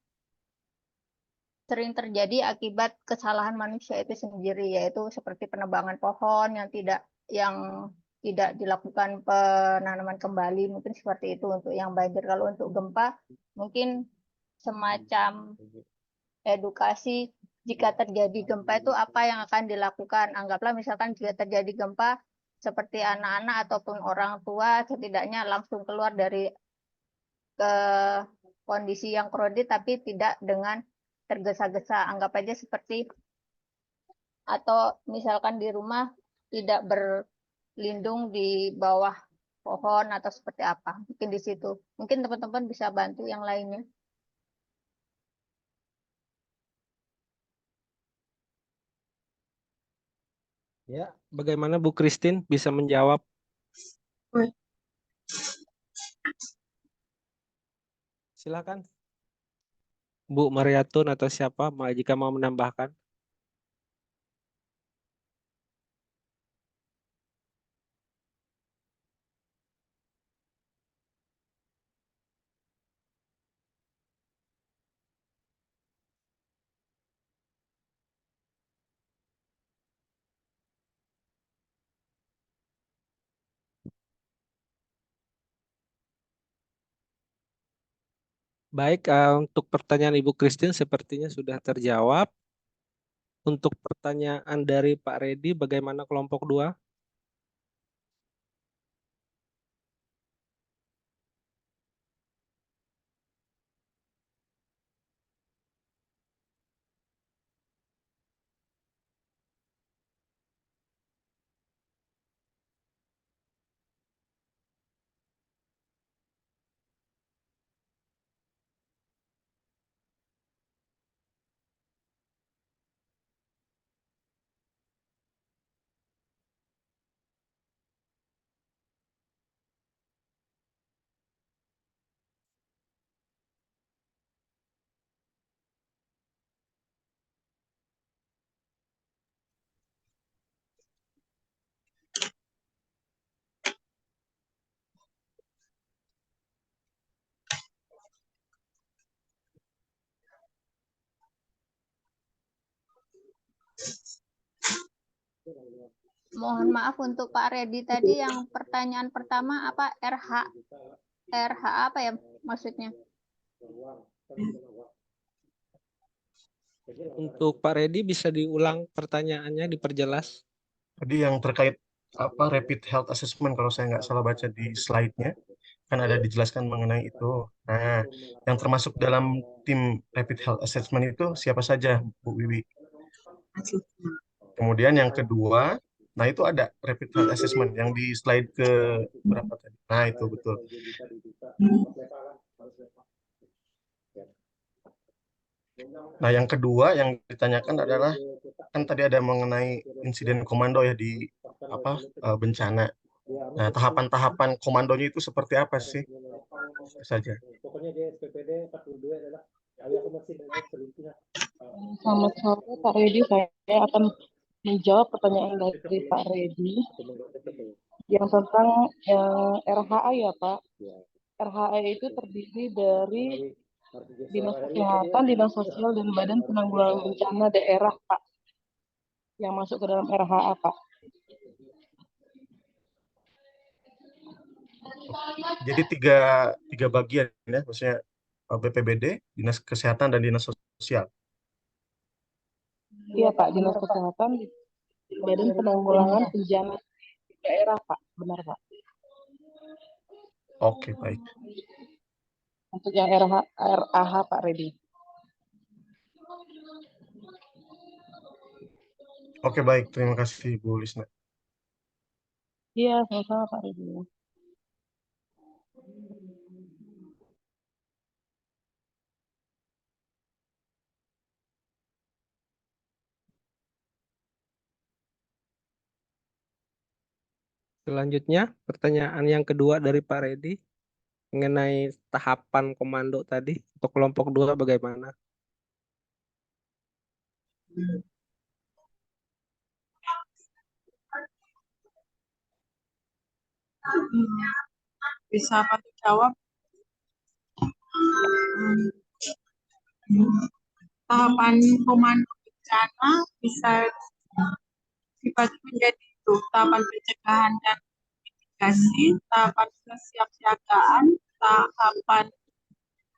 sering terjadi akibat kesalahan manusia itu sendiri, yaitu seperti penebangan pohon yang tidak dilakukan penanaman kembali, mungkin seperti itu untuk yang banjir. Kalau untuk gempa, mungkin semacam edukasi jika terjadi gempa itu apa yang akan dilakukan. Anggaplah misalkan jika terjadi gempa, seperti anak-anak ataupun orang tua setidaknya langsung keluar dari ke kondisi yang krodit, tapi tidak dengan tergesa-gesa. Anggap aja seperti atau misalkan di rumah tidak berlindung di bawah pohon atau seperti apa. Mungkin di situ. Mungkin teman-teman bisa bantu yang lainnya. Ya, bagaimana Bu Christine bisa menjawab? Woi. Silakan. Bu Mariatun atau siapa jika mau menambahkan. Baik, untuk pertanyaan Ibu Christine sepertinya sudah terjawab. Untuk pertanyaan dari Pak Redi, bagaimana kelompok 2? Mohon maaf untuk Pak Redi tadi yang pertanyaan pertama apa RH apa ya maksudnya? Untuk Pak Redi bisa diulang pertanyaannya, diperjelas. Tadi yang terkait apa rapid health assessment kalau saya nggak salah baca di slide-nya kan ada dijelaskan mengenai itu. Nah, yang termasuk dalam tim rapid health assessment itu siapa saja, Bu Wiwi? Kemudian yang kedua, nah itu ada rapid health assessment yang di slide ke berapa tadi? Nah, itu betul. Nah, yang kedua yang ditanyakan adalah kan tadi ada mengenai insiden komando ya di apa bencana. Nah, tahapan-tahapan komandonya itu seperti apa sih? Itu saja. Selamat sore Pak Redi, saya akan menjawab pertanyaan dari Pak Redi yang tentang RHA ya Pak. RHA itu terdiri dari Dinas Kesehatan, Dinas Sosial, dan Badan Penanggulangan Bencana Daerah Pak, yang masuk ke dalam RHA Pak. Jadi tiga bagian ya, maksudnya BPBD, Dinas Kesehatan, dan Dinas Sosial. Iya Pak, Dinas Kesehatan, Badan Penanggulangan Bencana Daerah Pak, benar Pak. Oke, baik. Untuk yang RAH Pak Redi. Oke, baik. Terima kasih, Bu Lisna. Iya, sama-sama Pak Redi. Selanjutnya, pertanyaan yang kedua dari Pak Redi mengenai tahapan komando tadi untuk kelompok 2 bagaimana? Bisa Pak jawab. Tahapan komando bencana bisa dibagi menjadi itu tahapan pencegahan dan mitigasi, tahapan kesiapsiagaan, tahapan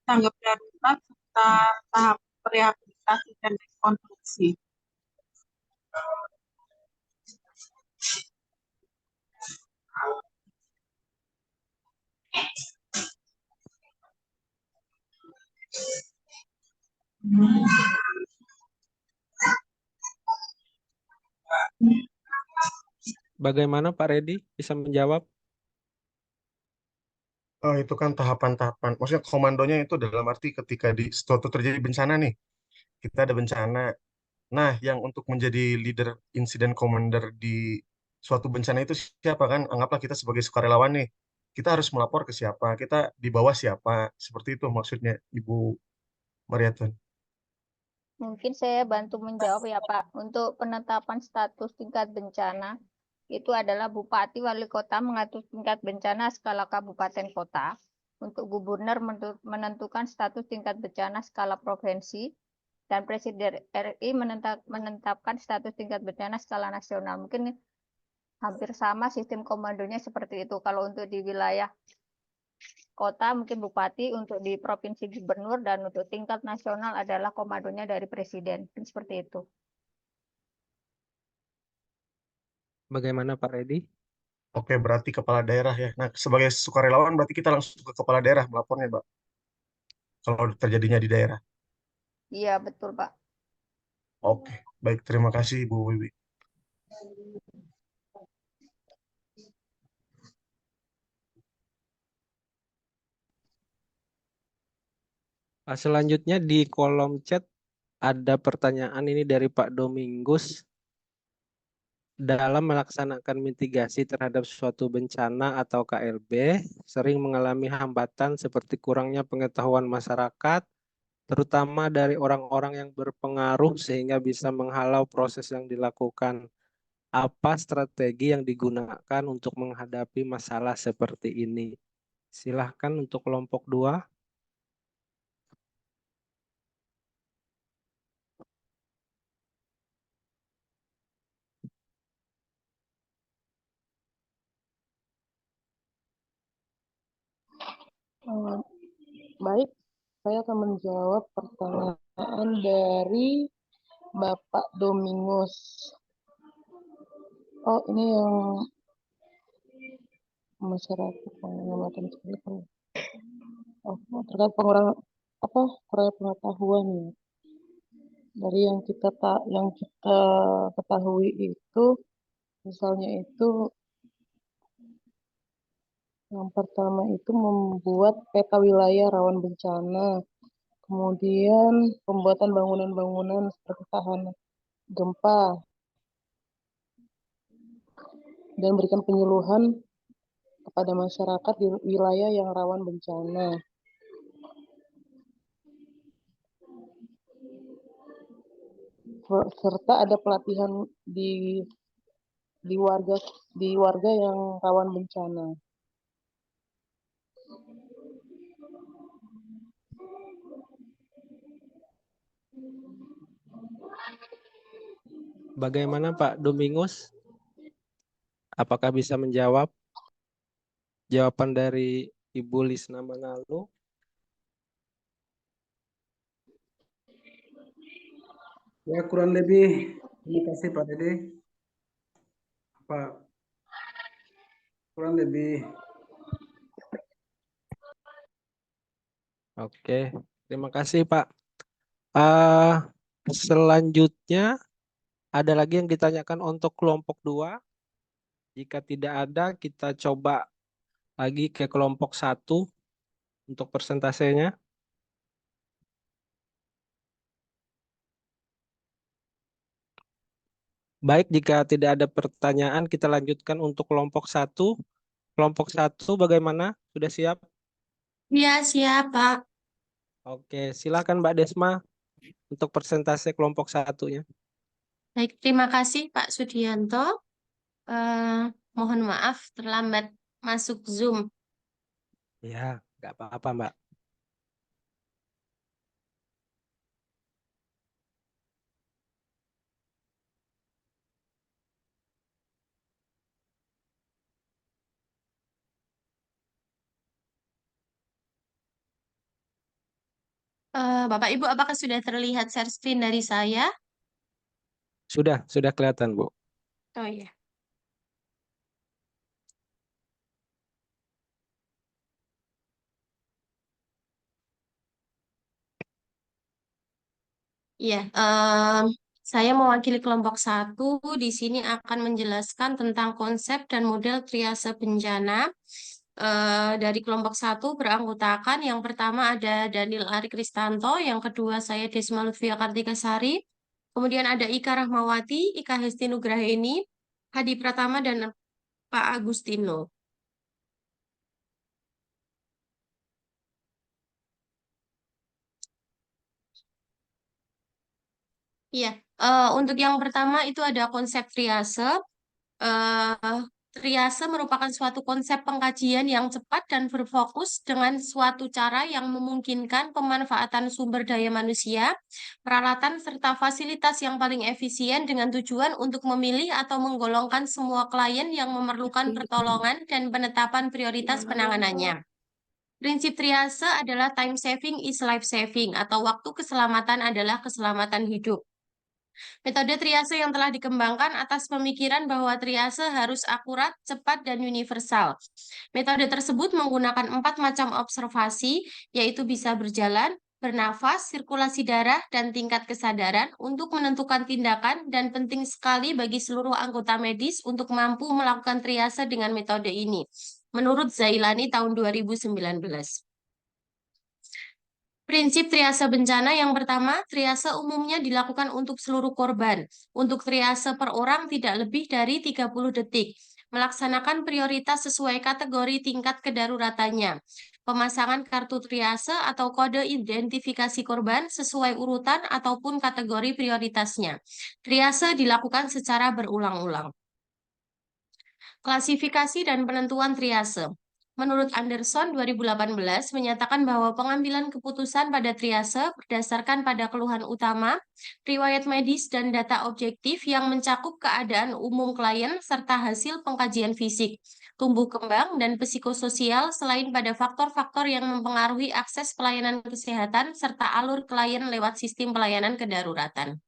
tanggap darurat, serta tahap rehabilitasi dan rekonstruksi. Bagaimana Pak Redi bisa menjawab? Oh, itu kan tahapan-tahapan. Maksudnya komandonya itu dalam arti ketika di suatu terjadi bencana nih, kita ada bencana. Nah, yang untuk menjadi leader incident commander di suatu bencana itu siapa kan? Anggaplah kita sebagai sukarelawan nih. Kita harus melapor ke siapa? Kita di bawah siapa? Seperti itu maksudnya, Ibu Mariatun. Mungkin saya bantu menjawab ya Pak. Untuk penetapan status tingkat bencana, itu adalah Bupati Wali Kota mengatur tingkat bencana skala kabupaten kota. Untuk Gubernur menentukan status tingkat bencana skala provinsi. Dan Presiden RI menetapkan status tingkat bencana skala nasional. Mungkin hampir sama sistem komandonya seperti itu. Kalau untuk di wilayah kota mungkin bupati, untuk di provinsi gubernur, dan untuk tingkat nasional adalah komandonya dari presiden. Seperti itu. Bagaimana Pak Redi? Oke, berarti kepala daerah ya. Nah, sebagai sukarelawan berarti kita langsung ke kepala daerah melapornya, Mbak. Kalau terjadinya di daerah. Iya, betul, Pak. Oke, baik. Terima kasih, Bu Wiwi. Selanjutnya di kolom chat ada pertanyaan ini dari Pak Domingus. Dalam melaksanakan mitigasi terhadap suatu bencana atau KLB, sering mengalami hambatan seperti kurangnya pengetahuan masyarakat, terutama dari orang-orang yang berpengaruh sehingga bisa menghalau proses yang dilakukan. Apa strategi yang digunakan untuk menghadapi masalah seperti ini? Silahkan untuk kelompok 2. Eh, Baik, saya akan menjawab pertanyaan dari Bapak Domingus. Oh, ini yang masyarakat pengamatan seperti oh, terkait pengurangan apa proyek pengetahuan ya. Dari yang kita ketahui itu, misalnya itu yang pertama itu membuat peta wilayah rawan bencana, kemudian pembuatan bangunan-bangunan seperti tahan gempa, dan berikan penyuluhan kepada masyarakat di wilayah yang rawan bencana. Serta ada pelatihan di warga yang rawan bencana. Bagaimana Pak Domingus? Apakah bisa menjawab jawaban dari Ibu Lisna Manalo? Ya, kurang lebih. Terima kasih Pak Dede. Pak, kurang lebih. Oke, terima kasih Pak. Uh, Selanjutnya ada lagi yang ditanyakan untuk kelompok 2. Jika tidak ada, kita coba lagi ke kelompok 1 untuk persentasenya. Baik, jika tidak ada pertanyaan, kita lanjutkan untuk kelompok 1. Kelompok 1 bagaimana? Sudah siap? Iya, siap, Pak. Oke, silakan Mbak Desma untuk persentase kelompok 1-nya. Baik, terima kasih Pak Sudianto. Mohon maaf terlambat masuk Zoom. Ya, nggak apa-apa Mbak. Bapak Ibu, apakah sudah terlihat share screen dari saya? Sudah kelihatan Bu. Oh iya. Iya, Saya mewakili kelompok 1, di sini akan menjelaskan tentang konsep dan model triase bencana. Dari kelompok 1 beranggotakan yang pertama ada Daniel Ari Kristanto, yang kedua saya Desma Lutfia Kartikasari, kemudian ada Ika Rahmawati, Ika Hesti Nugraheni, Hadi Pratama, dan Pak Agustino. Iya, untuk yang pertama itu ada konsep triase. Triase merupakan suatu konsep pengkajian yang cepat dan berfokus dengan suatu cara yang memungkinkan pemanfaatan sumber daya manusia, peralatan, serta fasilitas yang paling efisien dengan tujuan untuk memilih atau menggolongkan semua klien yang memerlukan pertolongan dan penetapan prioritas penanganannya. Prinsip triase adalah time saving is life saving, atau waktu keselamatan adalah keselamatan hidup. Metode triase yang telah dikembangkan atas pemikiran bahwa triase harus akurat, cepat, dan universal. Metode tersebut menggunakan 4 macam observasi, yaitu bisa berjalan, bernafas, sirkulasi darah, dan tingkat kesadaran untuk menentukan tindakan, dan penting sekali bagi seluruh anggota medis untuk mampu melakukan triase dengan metode ini. Menurut Zailani tahun 2019. Prinsip triase bencana yang pertama, triase umumnya dilakukan untuk seluruh korban. Untuk triase per orang tidak lebih dari 30 detik. Melaksanakan prioritas sesuai kategori tingkat kedaruratannya. Pemasangan kartu triase atau kode identifikasi korban sesuai urutan ataupun kategori prioritasnya. Triase dilakukan secara berulang-ulang. Klasifikasi dan penentuan triase. Menurut Anderson 2018 menyatakan bahwa pengambilan keputusan pada triase berdasarkan pada keluhan utama, riwayat medis dan data objektif yang mencakup keadaan umum klien serta hasil pengkajian fisik, tumbuh kembang, dan psikososial selain pada faktor-faktor yang mempengaruhi akses pelayanan kesehatan serta alur klien lewat sistem pelayanan kedaruratan.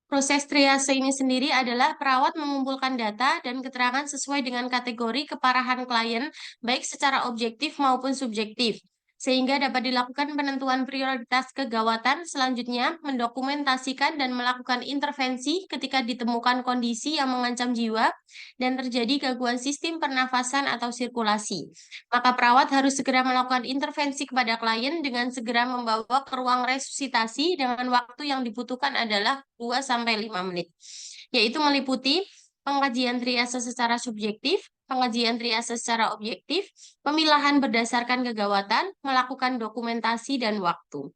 Proses triase ini sendiri adalah perawat mengumpulkan data dan keterangan sesuai dengan kategori keparahan klien, baik secara objektif maupun subjektif, sehingga dapat dilakukan penentuan prioritas kegawatan. Selanjutnya, mendokumentasikan dan melakukan intervensi ketika ditemukan kondisi yang mengancam jiwa dan terjadi gangguan sistem pernafasan atau sirkulasi. Maka perawat harus segera melakukan intervensi kepada klien dengan segera membawa ke ruang resusitasi dengan waktu yang dibutuhkan adalah 2-5 menit, yaitu meliputi pengkajian triase secara subjektif, pengkajian triase secara objektif, pemilahan berdasarkan kegawatan, melakukan dokumentasi, dan waktu.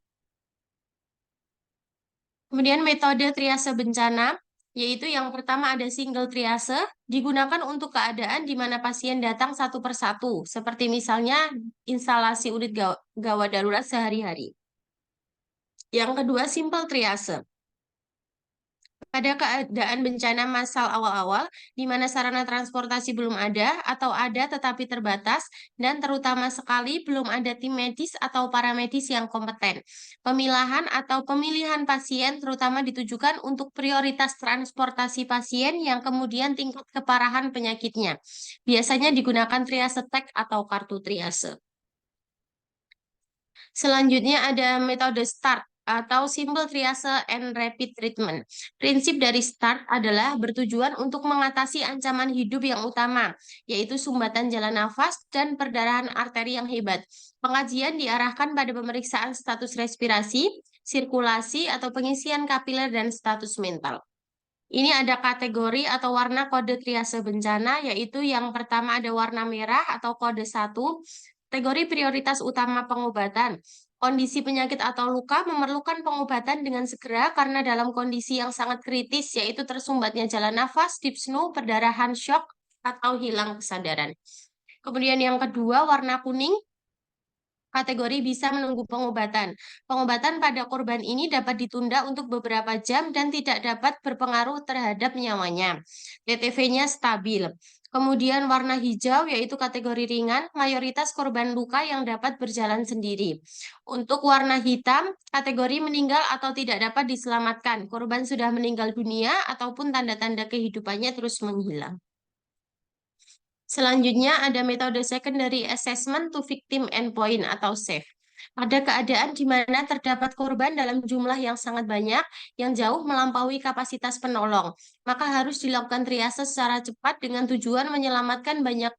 Kemudian metode triase bencana, yaitu yang pertama ada single triase, digunakan untuk keadaan di mana pasien datang satu persatu, seperti misalnya instalasi unit gawat darurat sehari-hari. Yang kedua, simple triase. Pada keadaan bencana massal awal-awal, di mana sarana transportasi belum ada atau ada tetapi terbatas, dan terutama sekali belum ada tim medis atau paramedis yang kompeten. Pemilahan atau pemilihan pasien terutama ditujukan untuk prioritas transportasi pasien yang kemudian tingkat keparahan penyakitnya. Biasanya digunakan triase tag atau kartu triase. Selanjutnya ada metode START atau Simple Triase and Rapid Treatment. Prinsip dari START adalah bertujuan untuk mengatasi ancaman hidup yang utama, yaitu sumbatan jalan nafas dan perdarahan arteri yang hebat. Pengajian diarahkan pada pemeriksaan status respirasi, sirkulasi, atau pengisian kapiler dan status mental. Ini ada kategori atau warna kode triase bencana, yaitu yang pertama ada warna merah atau kode 1, kategori prioritas utama pengobatan. Kondisi penyakit atau luka memerlukan pengobatan dengan segera karena dalam kondisi yang sangat kritis, yaitu tersumbatnya jalan nafas, dyspnoe, perdarahan, shock, atau hilang kesadaran. Kemudian yang kedua, warna kuning, kategori bisa menunggu pengobatan. Pengobatan pada korban ini dapat ditunda untuk beberapa jam dan tidak dapat berpengaruh terhadap nyawanya. TTV-nya stabil. Kemudian warna hijau yaitu kategori ringan, mayoritas korban luka yang dapat berjalan sendiri. Untuk warna hitam, kategori meninggal atau tidak dapat diselamatkan. Korban sudah meninggal dunia ataupun tanda-tanda kehidupannya terus menghilang. Selanjutnya ada metode secondary assessment to victim endpoint atau SAFE. Ada keadaan di mana terdapat korban dalam jumlah yang sangat banyak, yang jauh melampaui kapasitas penolong. Maka harus dilakukan triase secara cepat dengan tujuan menyelamatkan banyak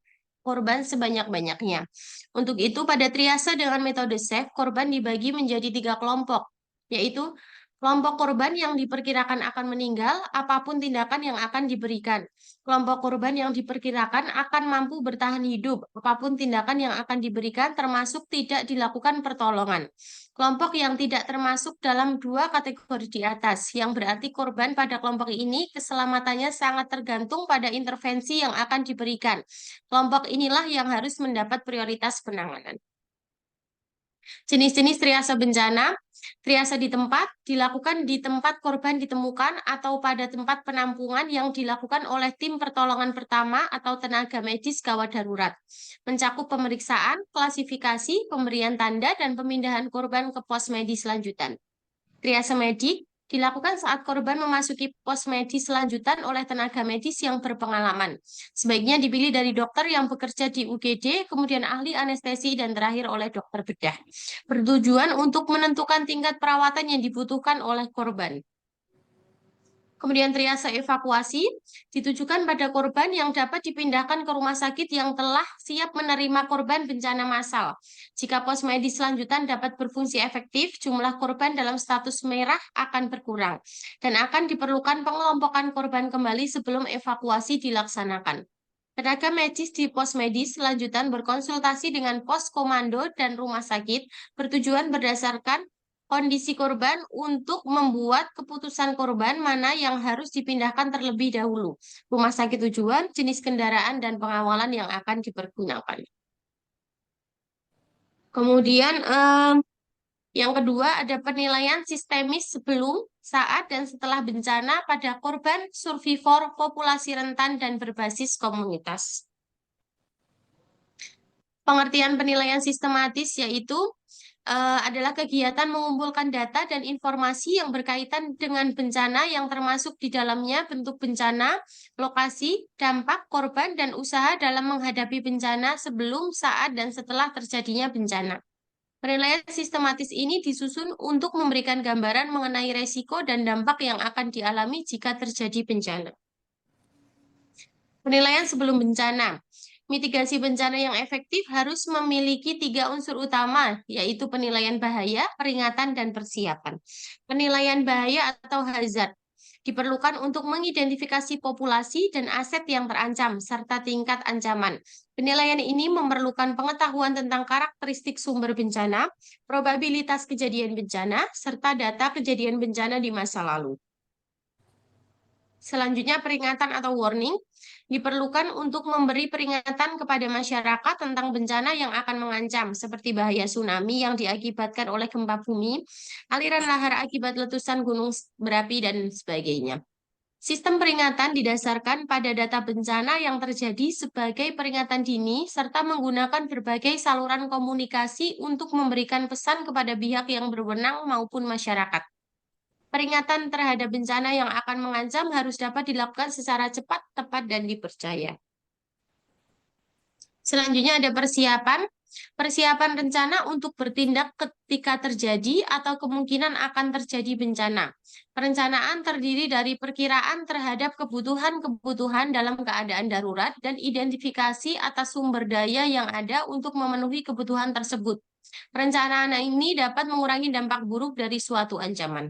korban sebanyak-banyaknya. Untuk itu, pada triase dengan metode SAFE, korban dibagi menjadi 3 kelompok, yaitu kelompok korban yang diperkirakan akan meninggal, apapun tindakan yang akan diberikan. Kelompok korban yang diperkirakan akan mampu bertahan hidup, apapun tindakan yang akan diberikan termasuk tidak dilakukan pertolongan. Kelompok yang tidak termasuk dalam 2 kategori di atas, yang berarti korban pada kelompok ini keselamatannya sangat tergantung pada intervensi yang akan diberikan. Kelompok inilah yang harus mendapat prioritas penanganan. Jenis-jenis triase bencana, triase di tempat, dilakukan di tempat korban ditemukan atau pada tempat penampungan yang dilakukan oleh tim pertolongan pertama atau tenaga medis gawat darurat. Mencakup pemeriksaan, klasifikasi, pemberian tanda, dan pemindahan korban ke pos medis lanjutan. Triase medik dilakukan saat korban memasuki pos medis lanjutan oleh tenaga medis yang berpengalaman. Sebaiknya dipilih dari dokter yang bekerja di UGD, kemudian ahli anestesi, dan terakhir oleh dokter bedah. Bertujuan untuk menentukan tingkat perawatan yang dibutuhkan oleh korban. Kemudian triase evakuasi ditujukan pada korban yang dapat dipindahkan ke rumah sakit yang telah siap menerima korban bencana massal. Jika pos medis lanjutan dapat berfungsi efektif, jumlah korban dalam status merah akan berkurang dan akan diperlukan pengelompokan korban kembali sebelum evakuasi dilaksanakan. Tenaga medis di pos medis lanjutan berkonsultasi dengan pos komando dan rumah sakit bertujuan berdasarkan kondisi korban untuk membuat keputusan korban mana yang harus dipindahkan terlebih dahulu, rumah sakit tujuan, jenis kendaraan, dan pengawalan yang akan dipergunakan. Kemudian yang kedua ada penilaian sistemis sebelum, saat, dan setelah bencana pada korban, survivor, populasi rentan, dan berbasis komunitas. Pengertian penilaian sistematis yaitu adalah kegiatan mengumpulkan data dan informasi yang berkaitan dengan bencana yang termasuk di dalamnya bentuk bencana, lokasi, dampak, korban, dan usaha dalam menghadapi bencana sebelum, saat, dan setelah terjadinya bencana. Penilaian sistematis ini disusun untuk memberikan gambaran mengenai resiko dan dampak yang akan dialami jika terjadi bencana. Penilaian sebelum bencana. Mitigasi bencana yang efektif harus memiliki 3 unsur utama, yaitu penilaian bahaya, peringatan, dan persiapan. Penilaian bahaya atau hazard diperlukan untuk mengidentifikasi populasi dan aset yang terancam, serta tingkat ancaman. Penilaian ini memerlukan pengetahuan tentang karakteristik sumber bencana, probabilitas kejadian bencana, serta data kejadian bencana di masa lalu. Selanjutnya, peringatan atau warning diperlukan untuk memberi peringatan kepada masyarakat tentang bencana yang akan mengancam, seperti bahaya tsunami yang diakibatkan oleh gempa bumi, aliran lahar akibat letusan gunung berapi, dan sebagainya. Sistem peringatan didasarkan pada data bencana yang terjadi sebagai peringatan dini, serta menggunakan berbagai saluran komunikasi untuk memberikan pesan kepada pihak yang berwenang maupun masyarakat. Peringatan terhadap bencana yang akan mengancam harus dapat dilakukan secara cepat, tepat, dan dipercaya. Selanjutnya ada persiapan. Persiapan rencana untuk bertindak ketika terjadi atau kemungkinan akan terjadi bencana. Perencanaan terdiri dari perkiraan terhadap kebutuhan-kebutuhan dalam keadaan darurat dan identifikasi atas sumber daya yang ada untuk memenuhi kebutuhan tersebut. Perencanaan ini dapat mengurangi dampak buruk dari suatu ancaman.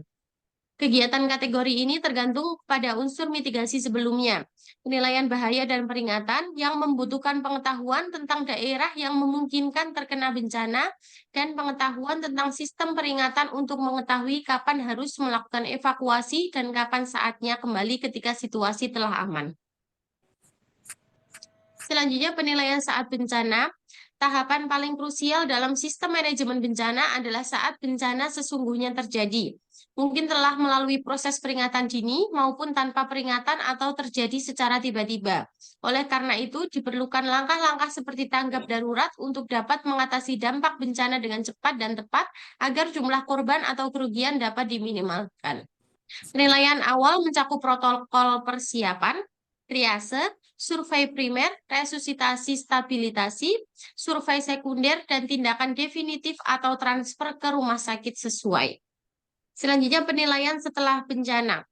Kegiatan kategori ini tergantung pada unsur mitigasi sebelumnya, penilaian bahaya dan peringatan yang membutuhkan pengetahuan tentang daerah yang memungkinkan terkena bencana, dan pengetahuan tentang sistem peringatan untuk mengetahui kapan harus melakukan evakuasi dan kapan saatnya kembali ketika situasi telah aman. Selanjutnya, penilaian saat bencana. Tahapan paling krusial dalam sistem manajemen bencana adalah saat bencana sesungguhnya terjadi. Mungkin telah melalui proses peringatan dini maupun tanpa peringatan atau terjadi secara tiba-tiba. Oleh karena itu, diperlukan langkah-langkah seperti tanggap darurat untuk dapat mengatasi dampak bencana dengan cepat dan tepat agar jumlah korban atau kerugian dapat diminimalkan. Penilaian awal mencakup protokol persiapan. triase, survei primer, resusitasi stabilitasi, survei sekunder, dan tindakan definitif atau transfer ke rumah sakit sesuai. Selanjutnya penilaian setelah bencana.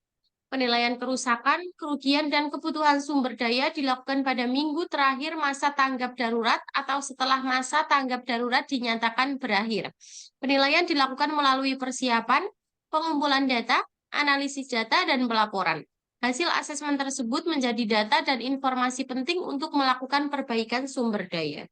Penilaian kerusakan, kerugian, dan kebutuhan sumber daya dilakukan pada minggu terakhir masa tanggap darurat atau setelah masa tanggap darurat dinyatakan berakhir. Penilaian dilakukan melalui persiapan, pengumpulan data, analisis data, dan pelaporan. Hasil asesmen tersebut menjadi data dan informasi penting untuk melakukan perbaikan sumber daya.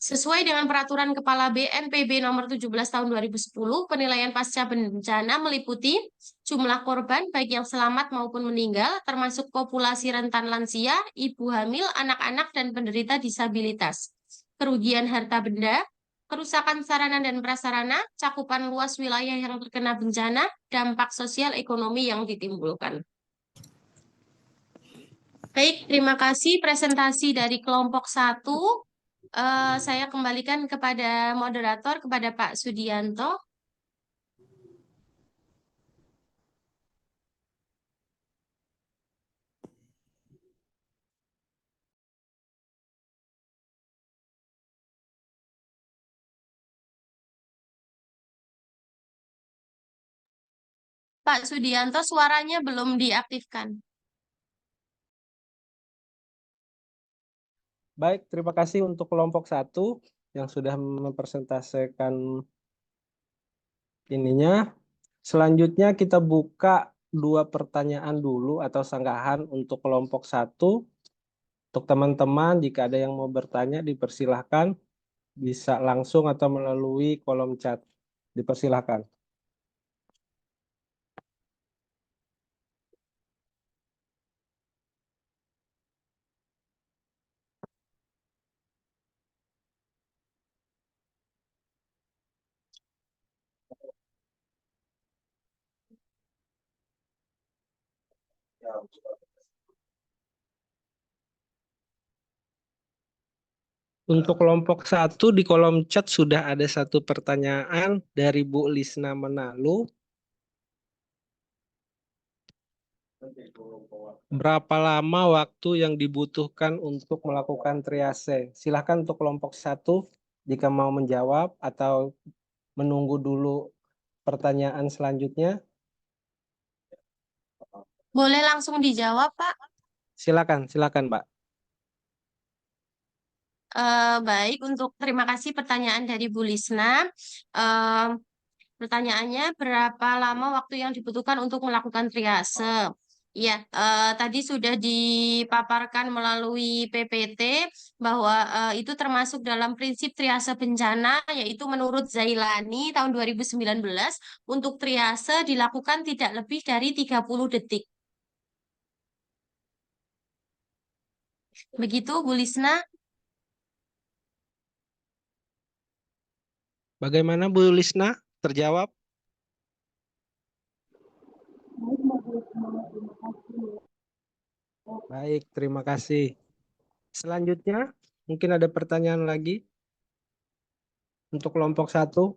Sesuai dengan Peraturan Kepala BNPB Nomor 17 Tahun 2010, penilaian pasca bencana meliputi jumlah korban baik yang selamat maupun meninggal, termasuk populasi rentan lansia, ibu hamil, anak-anak, dan penderita disabilitas, kerugian harta benda, kerusakan sarana dan prasarana, cakupan luas wilayah yang terkena bencana, dampak sosial ekonomi yang ditimbulkan. Baik, terima kasih presentasi dari kelompok 1. Saya kembalikan kepada moderator, kepada Pak Sudianto. Pak Sudianto, suaranya belum diaktifkan. Baik, terima kasih untuk kelompok 1 yang sudah mempresentasikan ininya. Selanjutnya kita buka 2 pertanyaan dulu atau sanggahan untuk kelompok 1. Untuk teman-teman, jika ada yang mau bertanya, dipersilahkan bisa langsung atau melalui kolom chat. Dipersilahkan. Untuk kelompok 1 di kolom chat sudah ada 1 pertanyaan dari Bu Lisna Menalu. Berapa lama waktu yang dibutuhkan untuk melakukan triase? Silakan untuk kelompok 1 jika mau menjawab atau menunggu dulu pertanyaan selanjutnya. Boleh langsung dijawab, Pak? Silakan, Pak. Baik, terima kasih pertanyaan dari Bu Lisna. Pertanyaannya, berapa lama waktu yang dibutuhkan untuk melakukan triase? Ya, tadi sudah dipaparkan melalui PPT bahwa itu termasuk dalam prinsip triase bencana, yaitu menurut Zailani tahun 2019, untuk triase dilakukan tidak lebih dari 30 detik. Begitu, Bu Lisna. Bagaimana Bu Lisna? Terjawab? Baik, terima kasih. Selanjutnya, mungkin ada pertanyaan lagi untuk kelompok 1.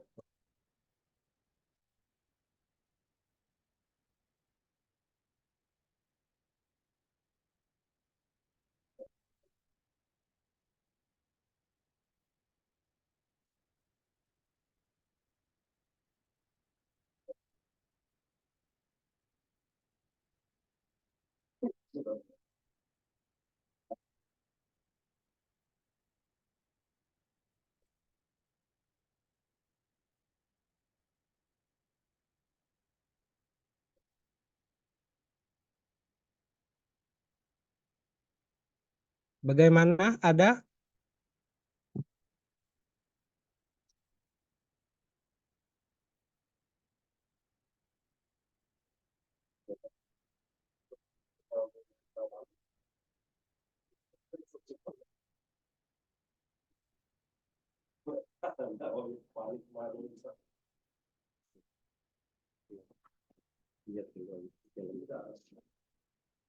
Bagaimana? Ada?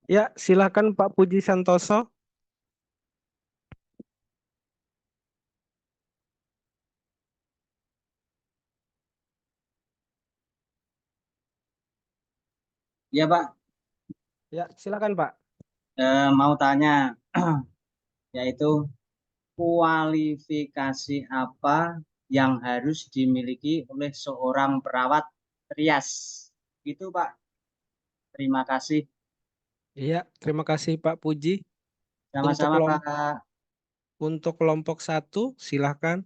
Ya, silakan Pak Puji Santoso. Ya Pak, Ya, silakan Pak. Mau tanya, yaitu kualifikasi apa yang harus dimiliki oleh seorang perawat trias? Itu Pak. Terima kasih. Iya, terima kasih Pak Puji. Sama-sama Pak. Untuk kelompok 1, silakan.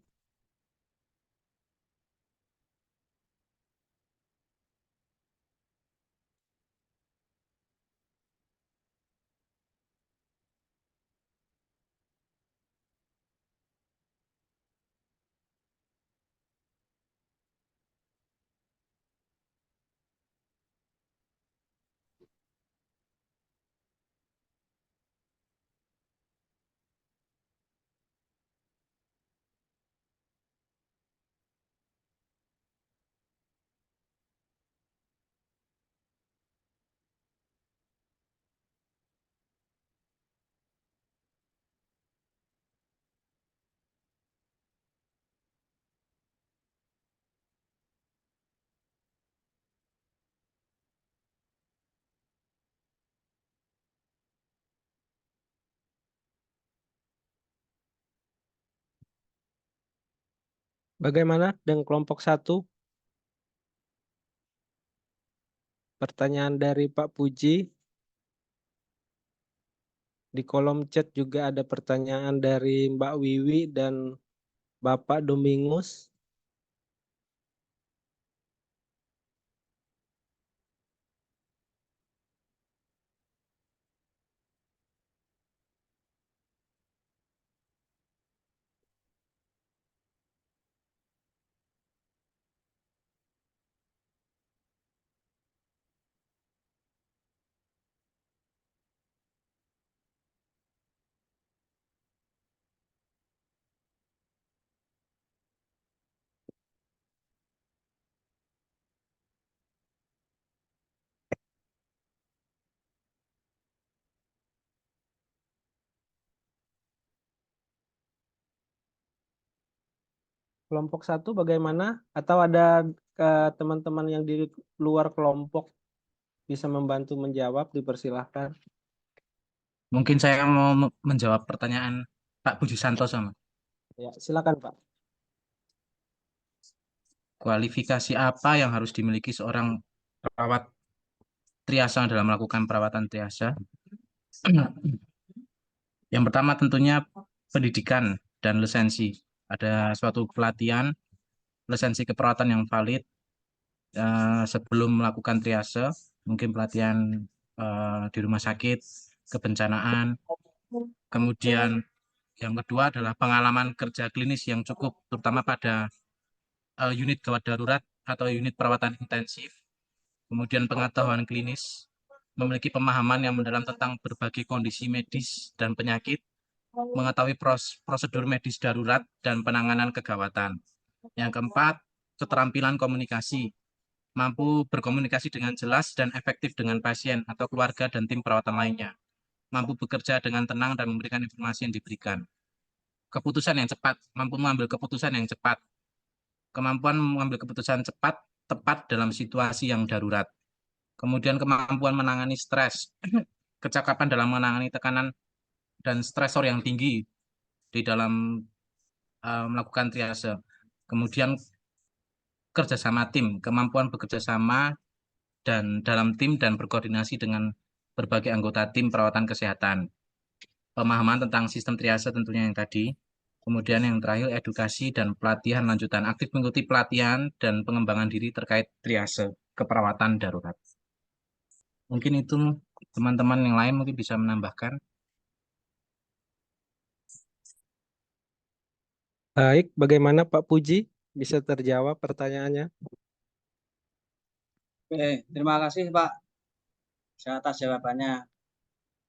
Bagaimana dengan kelompok 1? Pertanyaan dari Pak Puji. Di kolom chat juga ada pertanyaan dari Mbak Wiwi dan Bapak Domingus. Kelompok 1 bagaimana? Atau ada teman-teman yang di luar kelompok bisa membantu menjawab, dipersilahkan. Mungkin saya mau menjawab pertanyaan Pak Budi Santoso, Mas. Ya, silakan Pak. Kualifikasi apa yang harus dimiliki seorang perawat triasa dalam melakukan perawatan triasa? Yang pertama tentunya pendidikan dan lisensi. Ada suatu pelatihan lisensi keperawatan yang valid sebelum melakukan triase, mungkin pelatihan di rumah sakit, kebencanaan. Kemudian yang kedua adalah pengalaman kerja klinis yang cukup, terutama pada unit gawat darurat atau unit perawatan intensif. Kemudian pengetahuan klinis, memiliki pemahaman yang mendalam tentang berbagai kondisi medis dan penyakit, mengetahui prosedur medis darurat dan penanganan kegawatan. Yang keempat, keterampilan komunikasi, mampu berkomunikasi dengan jelas dan efektif dengan pasien atau keluarga dan tim perawatan lainnya, mampu bekerja dengan tenang dan memberikan informasi yang diberikan. Keputusan yang cepat, mampu mengambil keputusan yang cepat, kemampuan mengambil keputusan cepat, tepat dalam situasi yang darurat. Kemudian kemampuan menangani stres, kecakapan dalam menangani tekanan dan stresor yang tinggi di dalam melakukan triase. Kemudian kerjasama tim, kemampuan bekerja sama dan dalam tim dan berkoordinasi dengan berbagai anggota tim perawatan kesehatan. Pemahaman tentang sistem triase tentunya yang tadi. Kemudian yang terakhir edukasi dan pelatihan lanjutan, aktif mengikuti pelatihan dan pengembangan diri terkait triase keperawatan darurat. Mungkin itu teman-teman yang lain mungkin bisa menambahkan. Baik, bagaimana Pak Puji? Bisa terjawab pertanyaannya? Oke, terima kasih Pak atas jawabannya.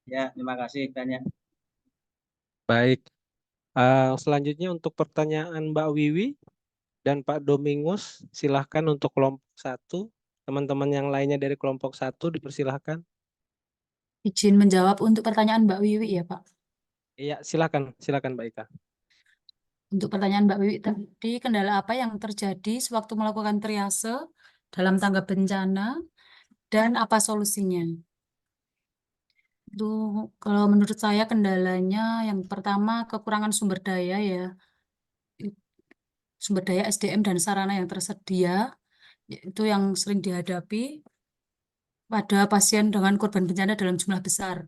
Ya, terima kasih banyak. Baik. Selanjutnya untuk pertanyaan Mbak Wiwi dan Pak Domingus, silahkan untuk kelompok 1. Teman-teman yang lainnya dari kelompok 1 dipersilahkan. Izin menjawab untuk pertanyaan Mbak Wiwi ya Pak. Iya, silakan Mbak Ika. Untuk pertanyaan Mbak Wiwi tadi, kendala apa yang terjadi sewaktu melakukan triase dalam tanggap bencana dan apa solusinya? kalau menurut saya kendalanya yang pertama kekurangan sumber daya ya. Sumber daya SDM dan sarana yang tersedia itu yang sering dihadapi pada pasien dengan korban bencana dalam jumlah besar.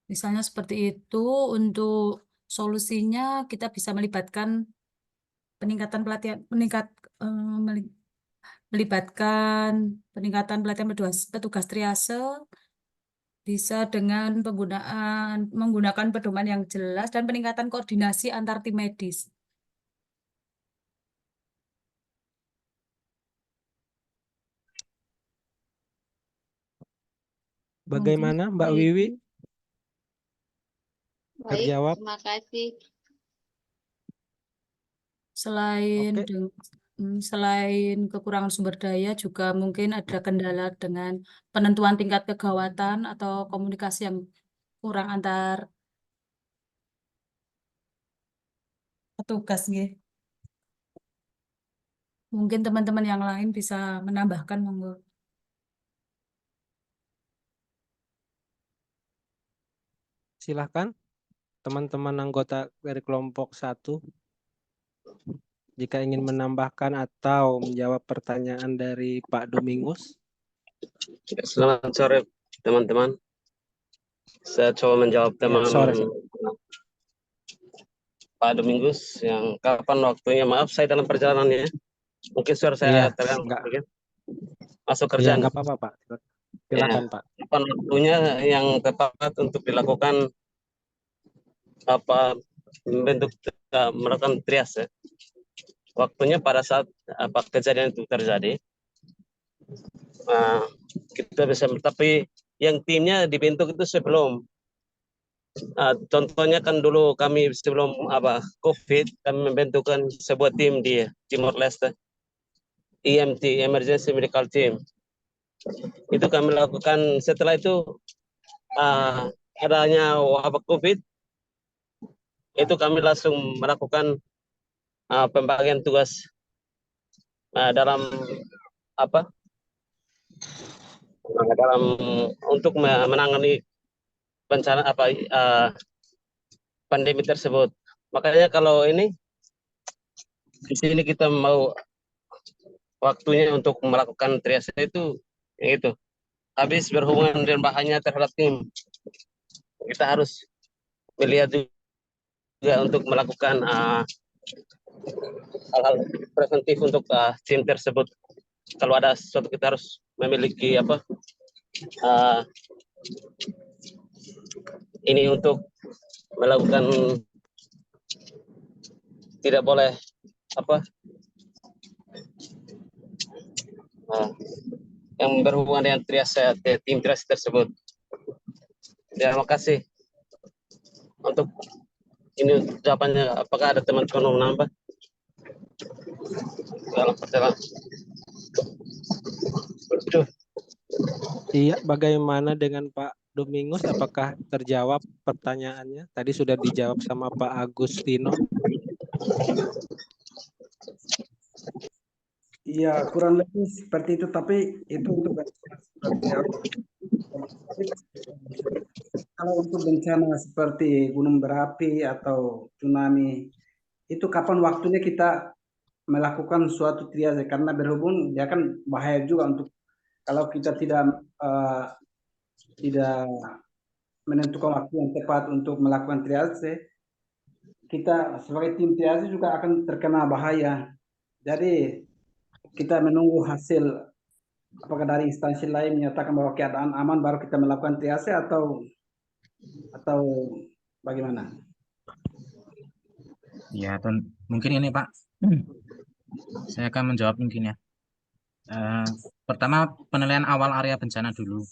Misalnya seperti itu, untuk solusinya kita bisa melibatkan peningkatan pelatihan, melibatkan peningkatan pelatihan petugas triase, bisa dengan menggunakan pedoman yang jelas dan peningkatan koordinasi antar tim medis. Bagaimana Mbak Baik. Wiwi? Baik, Terjawab? terima kasih. Selain Oke. selain kekurangan sumber daya, juga mungkin ada kendala dengan penentuan tingkat kegawatan atau komunikasi yang kurang antar petugas, nggih. Mungkin teman-teman yang lain bisa menambahkan, monggo. Silakan teman-teman anggota dari kelompok 1 jika ingin menambahkan atau menjawab pertanyaan dari Pak Domingus. Selamat sore teman-teman. Saya coba menjawab teman sore. Pak Domingus yang kapan waktunya. Maaf saya dalam perjalanan ya. Mungkin suara saya terganggu. Enggak. Masuk Iya, kerjaan. enggak apa-apa, Pak. Silakan, Pak. Kapan waktunya yang tepat untuk dilakukan membentuk melakukan triase. Waktunya pada saat kejadian itu terjadi. Kita bisa, tapi yang timnya dibentuk itu sebelum. Contohnya kan dulu kami sebelum COVID kami membentukkan sebuah tim di Timor Leste, EMT, Emergency Medical Team. Itu kami lakukan setelah itu adanya wabah COVID, itu kami langsung melakukan pembagian tugas dalam untuk menangani bencana pandemi tersebut. Makanya kalau ini di sini kita mau waktunya untuk melakukan triase itu habis berhubungan dengan bahaya terhadap tim, kita harus melihat juga untuk melakukan hal-hal preventif untuk tim tersebut. Kalau ada sesuatu kita harus memiliki ini untuk melakukan, tidak boleh yang berhubungan dengan tim triase tersebut. Terima kasih untuk ini jawabannya. Apakah ada teman-teman mau menambah dalam perjalanan? Iya, bagaimana dengan Pak Domingus? Apakah terjawab pertanyaannya? Tadi sudah dijawab sama Pak Agustino. Iya, kurang lebih seperti itu, tapi itu untuk kalau untuk bencana seperti gunung berapi atau tsunami, itu kapan waktunya kita melakukan suatu triase, karena berhubung dia kan bahaya juga untuk kalau kita tidak menentukan waktu yang tepat untuk melakukan triase, kita sebagai tim triase juga akan terkena bahaya. Jadi kita menunggu hasil apakah dari instansi lain menyatakan bahwa keadaan aman baru kita melakukan triase atau bagaimana? Ya, mungkin ini Pak, saya akan menjawab mungkin ya. Pertama, penilaian awal area bencana dulu.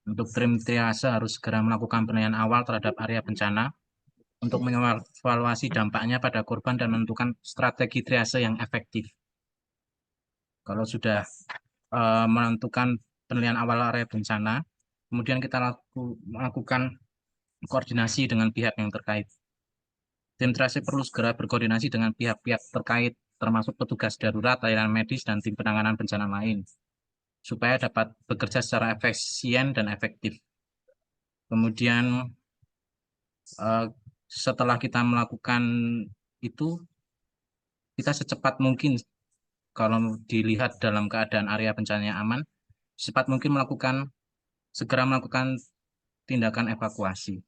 Untuk tim triase harus segera melakukan penilaian awal terhadap area bencana untuk mengevaluasi dampaknya pada korban dan menentukan strategi triase yang efektif. Kalau sudah menentukan penilaian awal area bencana, kemudian kita melakukan koordinasi dengan pihak yang terkait. Tim triase perlu segera berkoordinasi dengan pihak-pihak terkait, termasuk petugas darurat, layanan medis, dan tim penanganan bencana lain. supaya dapat bekerja secara efisien dan efektif. Kemudian setelah kita melakukan itu, kita secepat mungkin kalau dilihat dalam keadaan area bencananya aman, secepat mungkin segera melakukan tindakan evakuasi.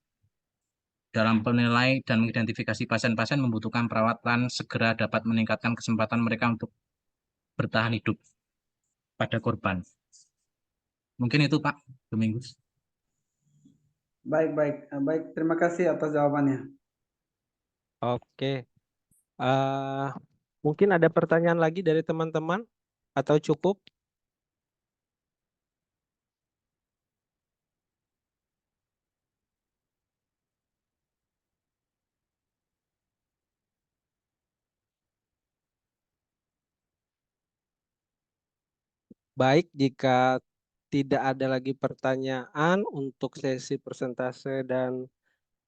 Dalam menilai dan mengidentifikasi pasien-pasien membutuhkan perawatan, segera dapat meningkatkan kesempatan mereka untuk bertahan hidup pada korban. Mungkin itu Pak Domingus. Baik. Terima kasih atas jawabannya. Oke. Mungkin ada pertanyaan lagi dari teman-teman atau cukup? Baik, jika tidak ada lagi pertanyaan untuk sesi persentase dan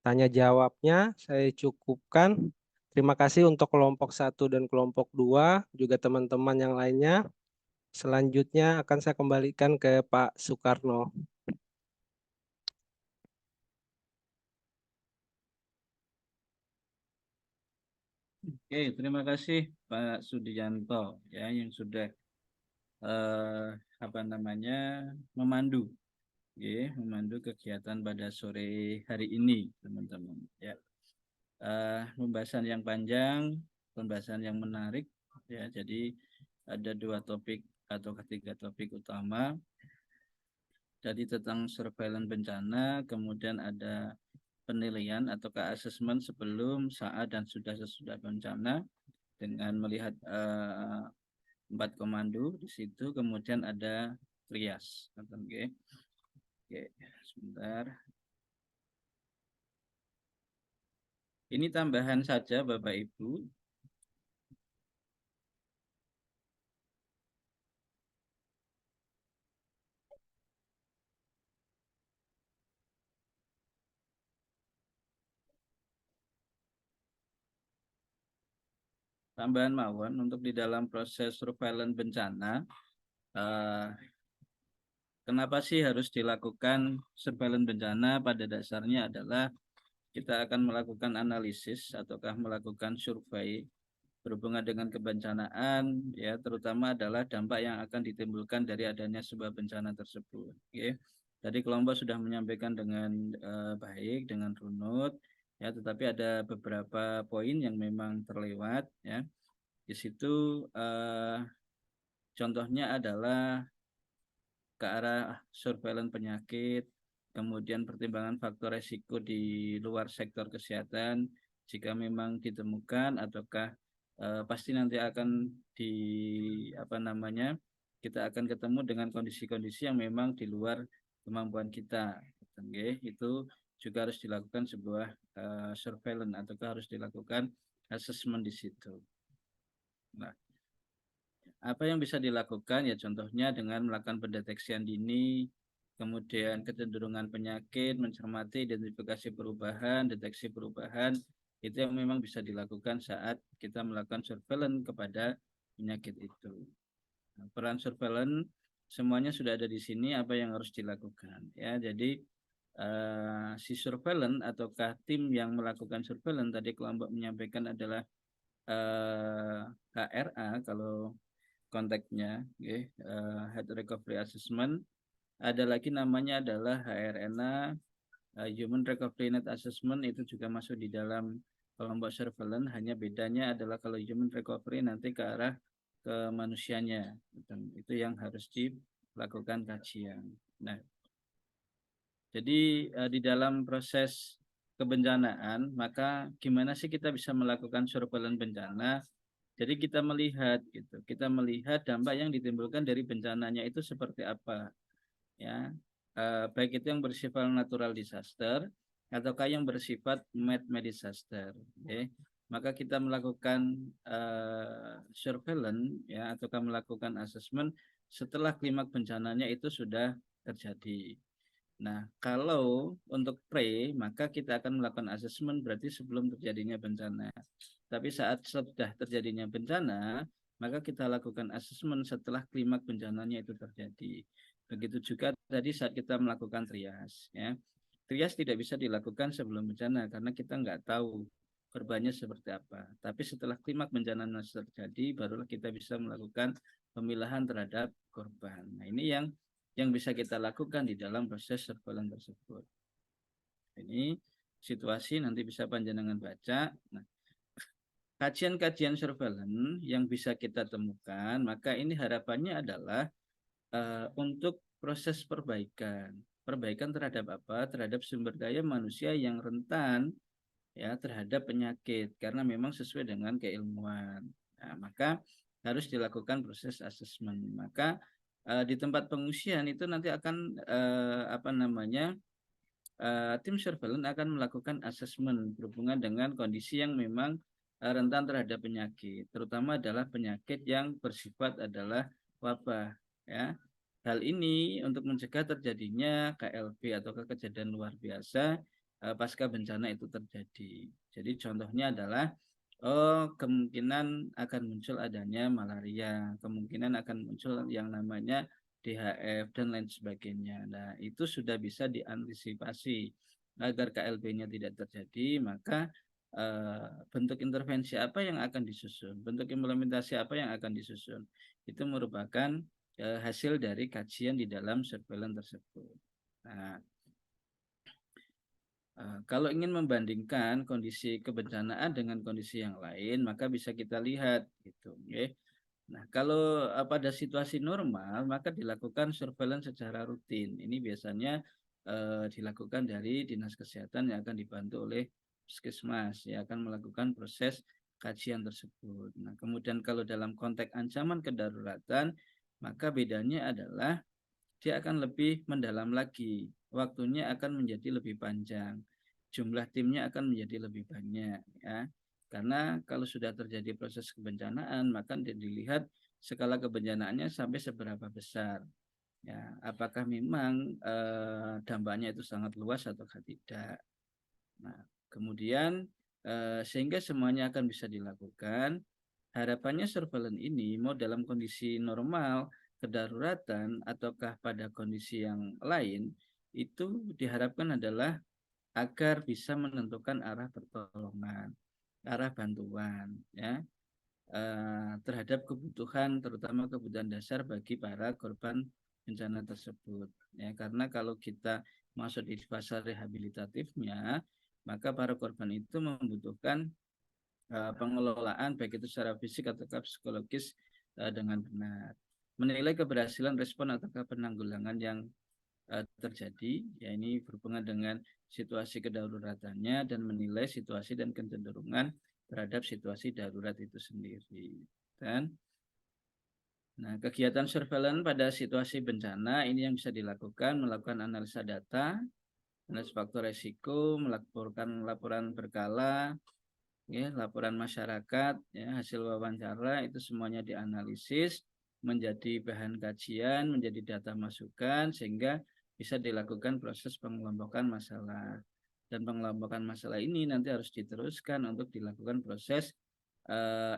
tanya jawabnya, saya cukupkan. Terima kasih untuk kelompok 1 dan kelompok 2, juga teman-teman yang lainnya. Selanjutnya akan saya kembalikan ke Pak Soekarno. Oke, terima kasih Pak Sudianto ya yang sudah memandu kegiatan pada sore hari ini, teman-teman. Ya, pembahasan yang panjang, pembahasan yang menarik. Ya, jadi ada 2 topik atau 3 topik utama. Jadi tentang surveillance bencana, kemudian ada penilaian atau asesmen sebelum, saat, dan sesudah bencana dengan melihat 4 komando di situ, kemudian ada trias. Oke, sebentar. Ini tambahan saja Bapak Ibu. Tambahan mawon untuk di dalam proses surveillance bencana, kenapa sih harus dilakukan surveillance bencana? Pada dasarnya adalah kita akan melakukan analisis ataukah melakukan survei berhubungan dengan kebencanaan, ya, terutama adalah dampak yang akan ditimbulkan dari adanya sebuah bencana tersebut. Oke. Tadi kelompok sudah menyampaikan dengan baik, dengan runut, ya, tetapi ada beberapa poin yang memang terlewat, ya. Di situ contohnya adalah ke arah surveillance penyakit, kemudian pertimbangan faktor resiko di luar sektor kesehatan jika memang ditemukan, ataukah pasti nanti akan kita akan ketemu dengan kondisi-kondisi yang memang di luar kemampuan kita. Itu juga harus dilakukan sebuah surveillance ataukah harus dilakukan assessment di situ. Nah, apa yang bisa dilakukan? Ya, contohnya dengan melakukan pendeteksian dini, kemudian kecenderungan penyakit, mencermati identifikasi perubahan, deteksi perubahan, itu yang memang bisa dilakukan saat kita melakukan surveillance kepada penyakit itu. Nah, peran surveillance semuanya sudah ada di sini, apa yang harus dilakukan. Ya, jadi si surveillance ataukah tim yang melakukan surveillance, tadi kelompok menyampaikan adalah HRA kalau konteksnya, Health Recovery Assessment. Ada lagi namanya adalah HRNA, Human Recovery Net Assessment, itu juga masuk di dalam kelompok surveillance, hanya bedanya adalah kalau Human Recovery nanti ke arah ke manusianya, itu yang harus dilakukan kajian. Nah, jadi di dalam proses kebencanaan, maka gimana sih kita bisa melakukan surveillance bencana? Jadi kita melihat dampak yang ditimbulkan dari bencananya itu seperti apa, ya, baik itu yang bersifat natural disaster ataukah yang bersifat man-made disaster. Maka kita melakukan surveillance, ya, ataukah melakukan assessment setelah klimaks bencananya itu sudah terjadi. Nah, kalau untuk maka kita akan melakukan assessment berarti sebelum terjadinya bencana. Tapi saat sudah terjadinya bencana, maka kita lakukan asesmen setelah klimaks bencananya itu terjadi. Begitu juga tadi saat kita melakukan trias, ya. Trias tidak bisa dilakukan sebelum bencana karena kita nggak tahu korbannya seperti apa. Tapi setelah klimaks bencana terjadi, barulah kita bisa melakukan pemilahan terhadap korban. Nah, ini yang bisa kita lakukan di dalam proses surveillance tersebut. Ini situasi nanti bisa panjenengan baca. Nah, kajian-kajian surveillance yang bisa kita temukan, maka ini harapannya adalah untuk proses perbaikan. Perbaikan terhadap apa? Terhadap sumber daya manusia yang rentan ya terhadap penyakit karena memang sesuai dengan keilmuan. Nah, maka harus dilakukan proses asesmen. Maka di tempat pengungsian itu nanti akan tim surveillance akan melakukan asesmen berhubungan dengan kondisi yang memang rentan terhadap penyakit, terutama adalah penyakit yang bersifat adalah wabah. Ya, hal ini untuk mencegah terjadinya KLB atau kejadian luar biasa pasca bencana itu terjadi. Jadi contohnya adalah kemungkinan akan muncul adanya malaria, kemungkinan akan muncul yang namanya DHF dan lain sebagainya. Nah, itu sudah bisa diantisipasi agar KLB-nya tidak terjadi, maka bentuk intervensi apa yang akan disusun, bentuk implementasi apa yang akan disusun, itu merupakan hasil dari kajian di dalam surveillance tersebut. Nah, kalau ingin membandingkan kondisi kebencanaan dengan kondisi yang lain, maka bisa kita lihat gitu, okay? Nah, kalau pada situasi normal, maka dilakukan surveillance secara rutin. Ini biasanya dilakukan dari Dinas Kesehatan yang akan dibantu oleh Puskesmas, yang akan melakukan proses kajian tersebut. Nah, kemudian kalau dalam konteks ancaman kedaruratan, maka bedanya adalah dia akan lebih mendalam lagi. Waktunya akan menjadi lebih panjang. Jumlah timnya akan menjadi lebih banyak, ya. Karena kalau sudah terjadi proses kebencanaan, maka dilihat skala kebencanaannya sampai seberapa besar. Ya, apakah memang dampaknya itu sangat luas atau tidak. Nah, kemudian sehingga semuanya akan bisa dilakukan. Harapannya surveillance ini mau dalam kondisi normal, kedaruratan, ataukah pada kondisi yang lain, itu diharapkan adalah agar bisa menentukan arah pertolongan, arah bantuan, ya, terhadap kebutuhan, terutama kebutuhan dasar bagi para korban bencana tersebut. Ya, karena kalau kita masuk di fase rehabilitatifnya, maka para korban itu membutuhkan pengelolaan baik itu secara fisik atau psikologis dengan benar. Menilai keberhasilan respon atau penanggulangan yang terjadi, ya ini berhubungan dengan situasi kedaruratannya dan menilai situasi dan kecenderungan terhadap situasi darurat itu sendiri. Dan nah, kegiatan surveillance pada situasi bencana ini yang bisa dilakukan melakukan analisa data, analisis faktor resiko, melaporkan laporan berkala, ya, laporan masyarakat, ya, hasil wawancara itu semuanya dianalisis menjadi bahan kajian, menjadi data masukan sehingga bisa dilakukan proses pengelompokan masalah. Dan pengelompokan masalah ini nanti harus diteruskan untuk dilakukan proses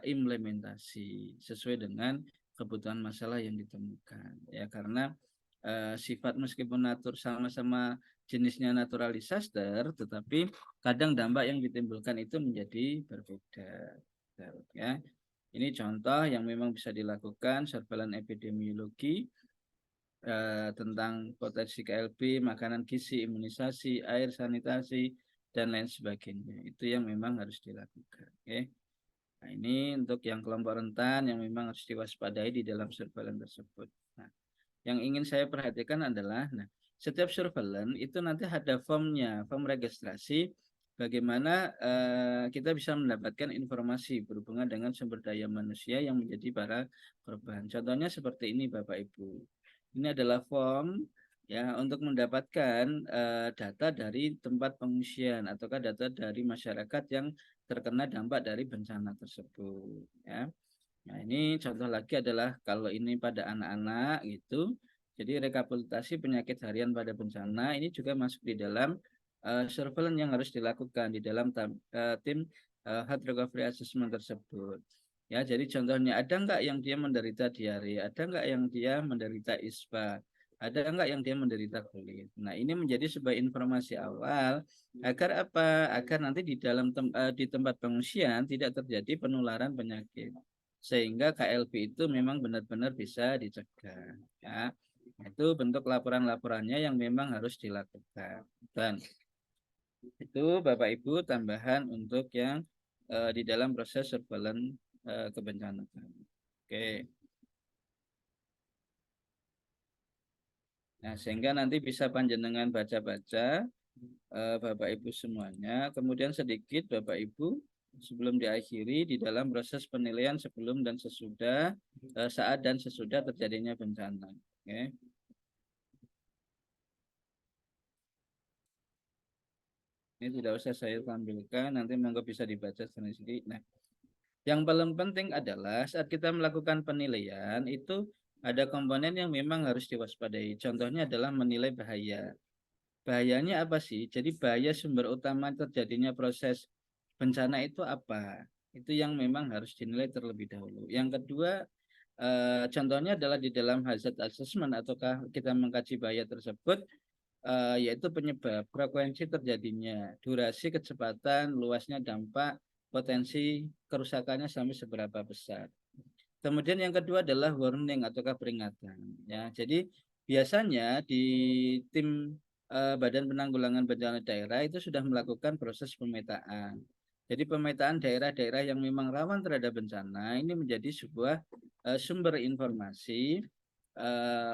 implementasi sesuai dengan kebutuhan masalah yang ditemukan. Ya, karena sifat meskipun sama-sama jenisnya natural disaster, tetapi kadang dampak yang ditimbulkan itu menjadi berbeda. Ya, ini contoh yang memang bisa dilakukan surveillance epidemiologi tentang potensi KLB, makanan gizi, imunisasi, air, sanitasi, dan lain sebagainya. Itu yang memang harus dilakukan. Okay? Nah, ini untuk yang kelompok rentan yang memang harus diwaspadai di dalam surveillance tersebut. Nah, yang ingin saya perhatikan adalah, nah, setiap surveillance itu nanti ada formnya, form registrasi, bagaimana kita bisa mendapatkan informasi berhubungan dengan sumber daya manusia yang menjadi para korban. Contohnya seperti ini, Bapak Ibu. Ini adalah form ya untuk mendapatkan data dari tempat pengungsian ataukah data dari masyarakat yang terkena dampak dari bencana tersebut. Ya. Nah, ini contoh lagi adalah kalau ini pada anak-anak gitu. Jadi rekapitulasi penyakit harian pada bencana ini juga masuk di dalam surveillance yang harus dilakukan di dalam tim health recovery assessment tersebut. Ya, jadi contohnya ada nggak yang dia menderita diare, ada nggak yang dia menderita ispa, ada nggak yang dia menderita kulit. Nah, ini menjadi sebuah informasi awal agar apa? Agar nanti di tempat pengungsian tidak terjadi penularan penyakit, sehingga KLB itu memang benar-benar bisa dicegah. Ya, itu bentuk laporan-laporannya yang memang harus dilakukan. Dan itu Bapak Ibu tambahan untuk yang di dalam proses surveillance kebencanaan. Oke. Nah, sehingga nanti bisa panjenengan baca-baca Bapak Ibu semuanya. Kemudian sedikit Bapak Ibu sebelum diakhiri di dalam proses penilaian sebelum dan sesudah, saat dan sesudah terjadinya bencana. Oke. Ini tidak usah saya tampilkan, nanti monggo bisa dibaca sendiri. Nah, yang paling penting adalah saat kita melakukan penilaian itu ada komponen yang memang harus diwaspadai. Contohnya adalah menilai bahaya. Bahayanya apa sih? Jadi bahaya sumber utama terjadinya proses bencana itu apa? Itu yang memang harus dinilai terlebih dahulu. Yang kedua, contohnya adalah di dalam hazard assessment ataukah kita mengkaji bahaya tersebut, yaitu penyebab, frekuensi terjadinya, durasi, kecepatan, luasnya dampak, potensi kerusakannya sampai seberapa besar. Kemudian yang kedua adalah warning ataukah peringatan. Ya, jadi biasanya di tim Badan Penanggulangan Bencana Daerah itu sudah melakukan proses pemetaan. Jadi pemetaan daerah-daerah yang memang rawan terhadap bencana ini menjadi sebuah sumber informasi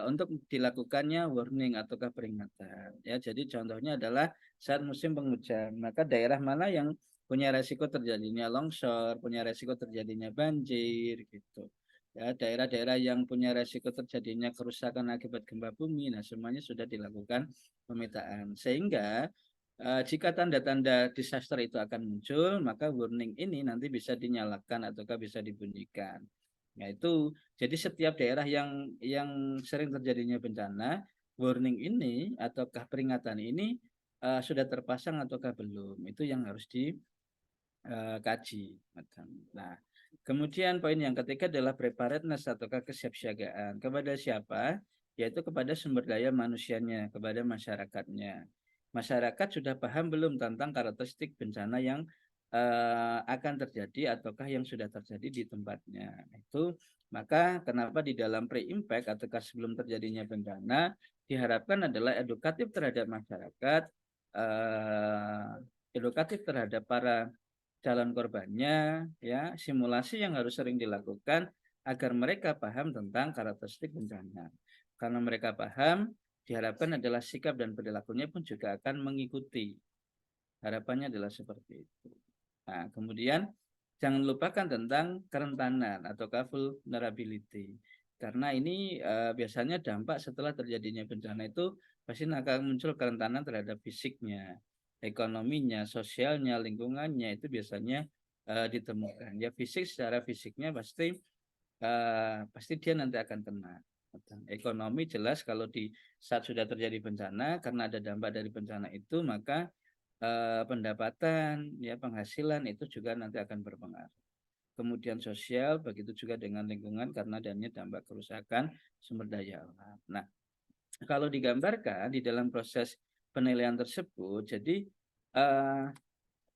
untuk dilakukannya warning ataukah peringatan. Ya, jadi contohnya adalah saat musim penghujan, maka daerah mana yang punya resiko terjadinya longsor, punya resiko terjadinya banjir, gitu. Ya, daerah-daerah yang punya resiko terjadinya kerusakan akibat gempa bumi, nah semuanya sudah dilakukan pemetaan. Sehingga jika tanda-tanda disaster itu akan muncul, maka warning ini nanti bisa dinyalakan ataukah bisa dibunyikan. Nah, itu jadi setiap daerah yang sering terjadinya bencana, warning ini ataukah peringatan ini sudah terpasang ataukah belum? Itu yang harus dikaji. Nah, kemudian poin yang ketiga adalah preparedness ataukah kesiapsiagaan. Kepada siapa? Yaitu kepada sumber daya manusianya, kepada masyarakatnya. Masyarakat sudah paham belum tentang karakteristik bencana yang akan terjadi ataukah yang sudah terjadi di tempatnya. Itu maka kenapa di dalam pre-impact ataukah sebelum terjadinya bencana diharapkan adalah edukatif terhadap masyarakat, edukatif terhadap para calon korbannya, ya, simulasi yang harus sering dilakukan agar mereka paham tentang karakteristik bencana. Karena mereka paham, diharapkan adalah sikap dan perilakunya pun juga akan mengikuti. Harapannya adalah seperti itu. Nah, kemudian jangan lupakan tentang kerentanan atau vulnerability. Karena ini biasanya dampak setelah terjadinya bencana itu pasti akan muncul kerentanan terhadap fisiknya, ekonominya, sosialnya, lingkungannya itu biasanya ditemukan. Ya fisik secara fisiknya pasti dia nanti akan kena. Ekonomi jelas kalau di saat sudah terjadi bencana karena ada dampak dari bencana itu maka pendapatan, ya penghasilan itu juga nanti akan berpengaruh. Kemudian sosial, begitu juga dengan lingkungan karena adanya dampak kerusakan sumber daya alam. Nah, kalau digambarkan di dalam proses penilaian tersebut, jadi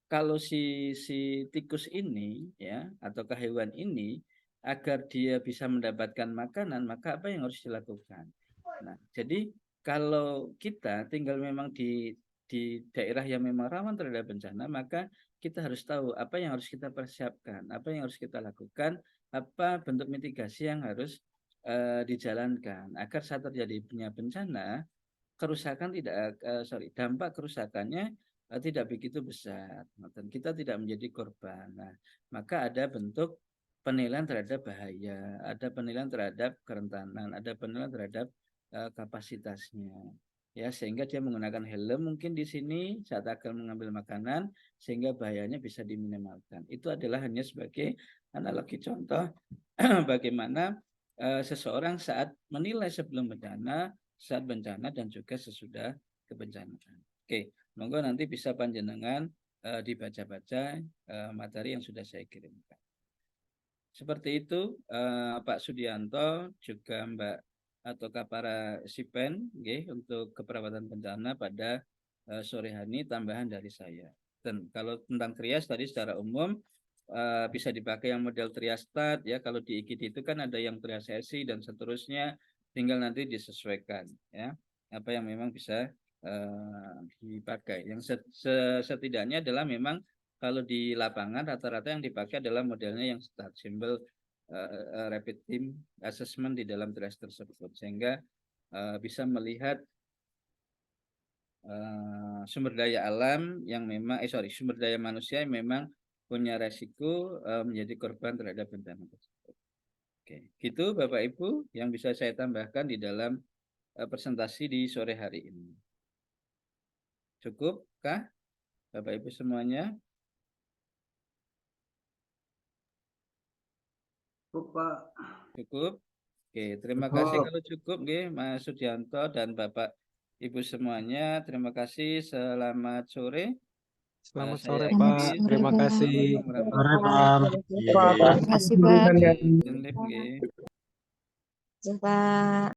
kalau si tikus ini, ya ataukah hewan ini, agar dia bisa mendapatkan makanan, maka apa yang harus dilakukan? Nah, jadi kalau kita tinggal memang di daerah yang memang rawan terhadap bencana, maka kita harus tahu apa yang harus kita persiapkan, apa yang harus kita lakukan, apa bentuk mitigasi yang harus dijalankan agar saat terjadinya bencana, kerusakan tidak dampak kerusakannya tidak begitu besar dan kita tidak menjadi korban. Nah, maka ada bentuk penilaian terhadap bahaya, ada penilaian terhadap kerentanan, ada penilaian terhadap kapasitasnya. Ya, sehingga dia menggunakan helm mungkin di sini saat akan mengambil makanan sehingga bahayanya bisa diminimalkan. Itu adalah hanya sebagai analogi contoh bagaimana seseorang saat menilai sebelum bencana, saat bencana dan juga sesudah kebencanaan. Oke, monggo nanti bisa panjenengan dibaca-baca materi yang sudah saya kirimkan. Seperti itu Pak Sudianto juga Mbak ataukah para sipen nggih, untuk keperawatan bencana pada sore hari ini tambahan dari saya. Dan kalau tentang trias tadi secara umum bisa dipakai yang model trias start ya. Kalau di IKID itu kan ada yang trias sesi dan seterusnya, tinggal nanti disesuaikan ya apa yang memang bisa dipakai. Yang setidaknya adalah memang kalau di lapangan rata-rata yang dipakai adalah modelnya yang start symbol rapid team assessment di dalam trias tersebut, sehingga bisa melihat sumber daya alam yang memang sumber daya manusia yang memang punya resiko menjadi korban terhadap bencana tersebut. Oke, gitu Bapak Ibu yang bisa saya tambahkan di dalam presentasi di sore hari ini. Cukupkah Bapak Ibu semuanya? Cukup, Pak. Cukup. Oke, terima kasih kalau cukup nggih Mas Sudianto dan Bapak Ibu semuanya. Terima kasih. Selamat sore. Selamat Saya sore, Pak. akhiri. Terima kasih. Sore, Pak. Terima kasih, Pak. Nggih. Jumpa.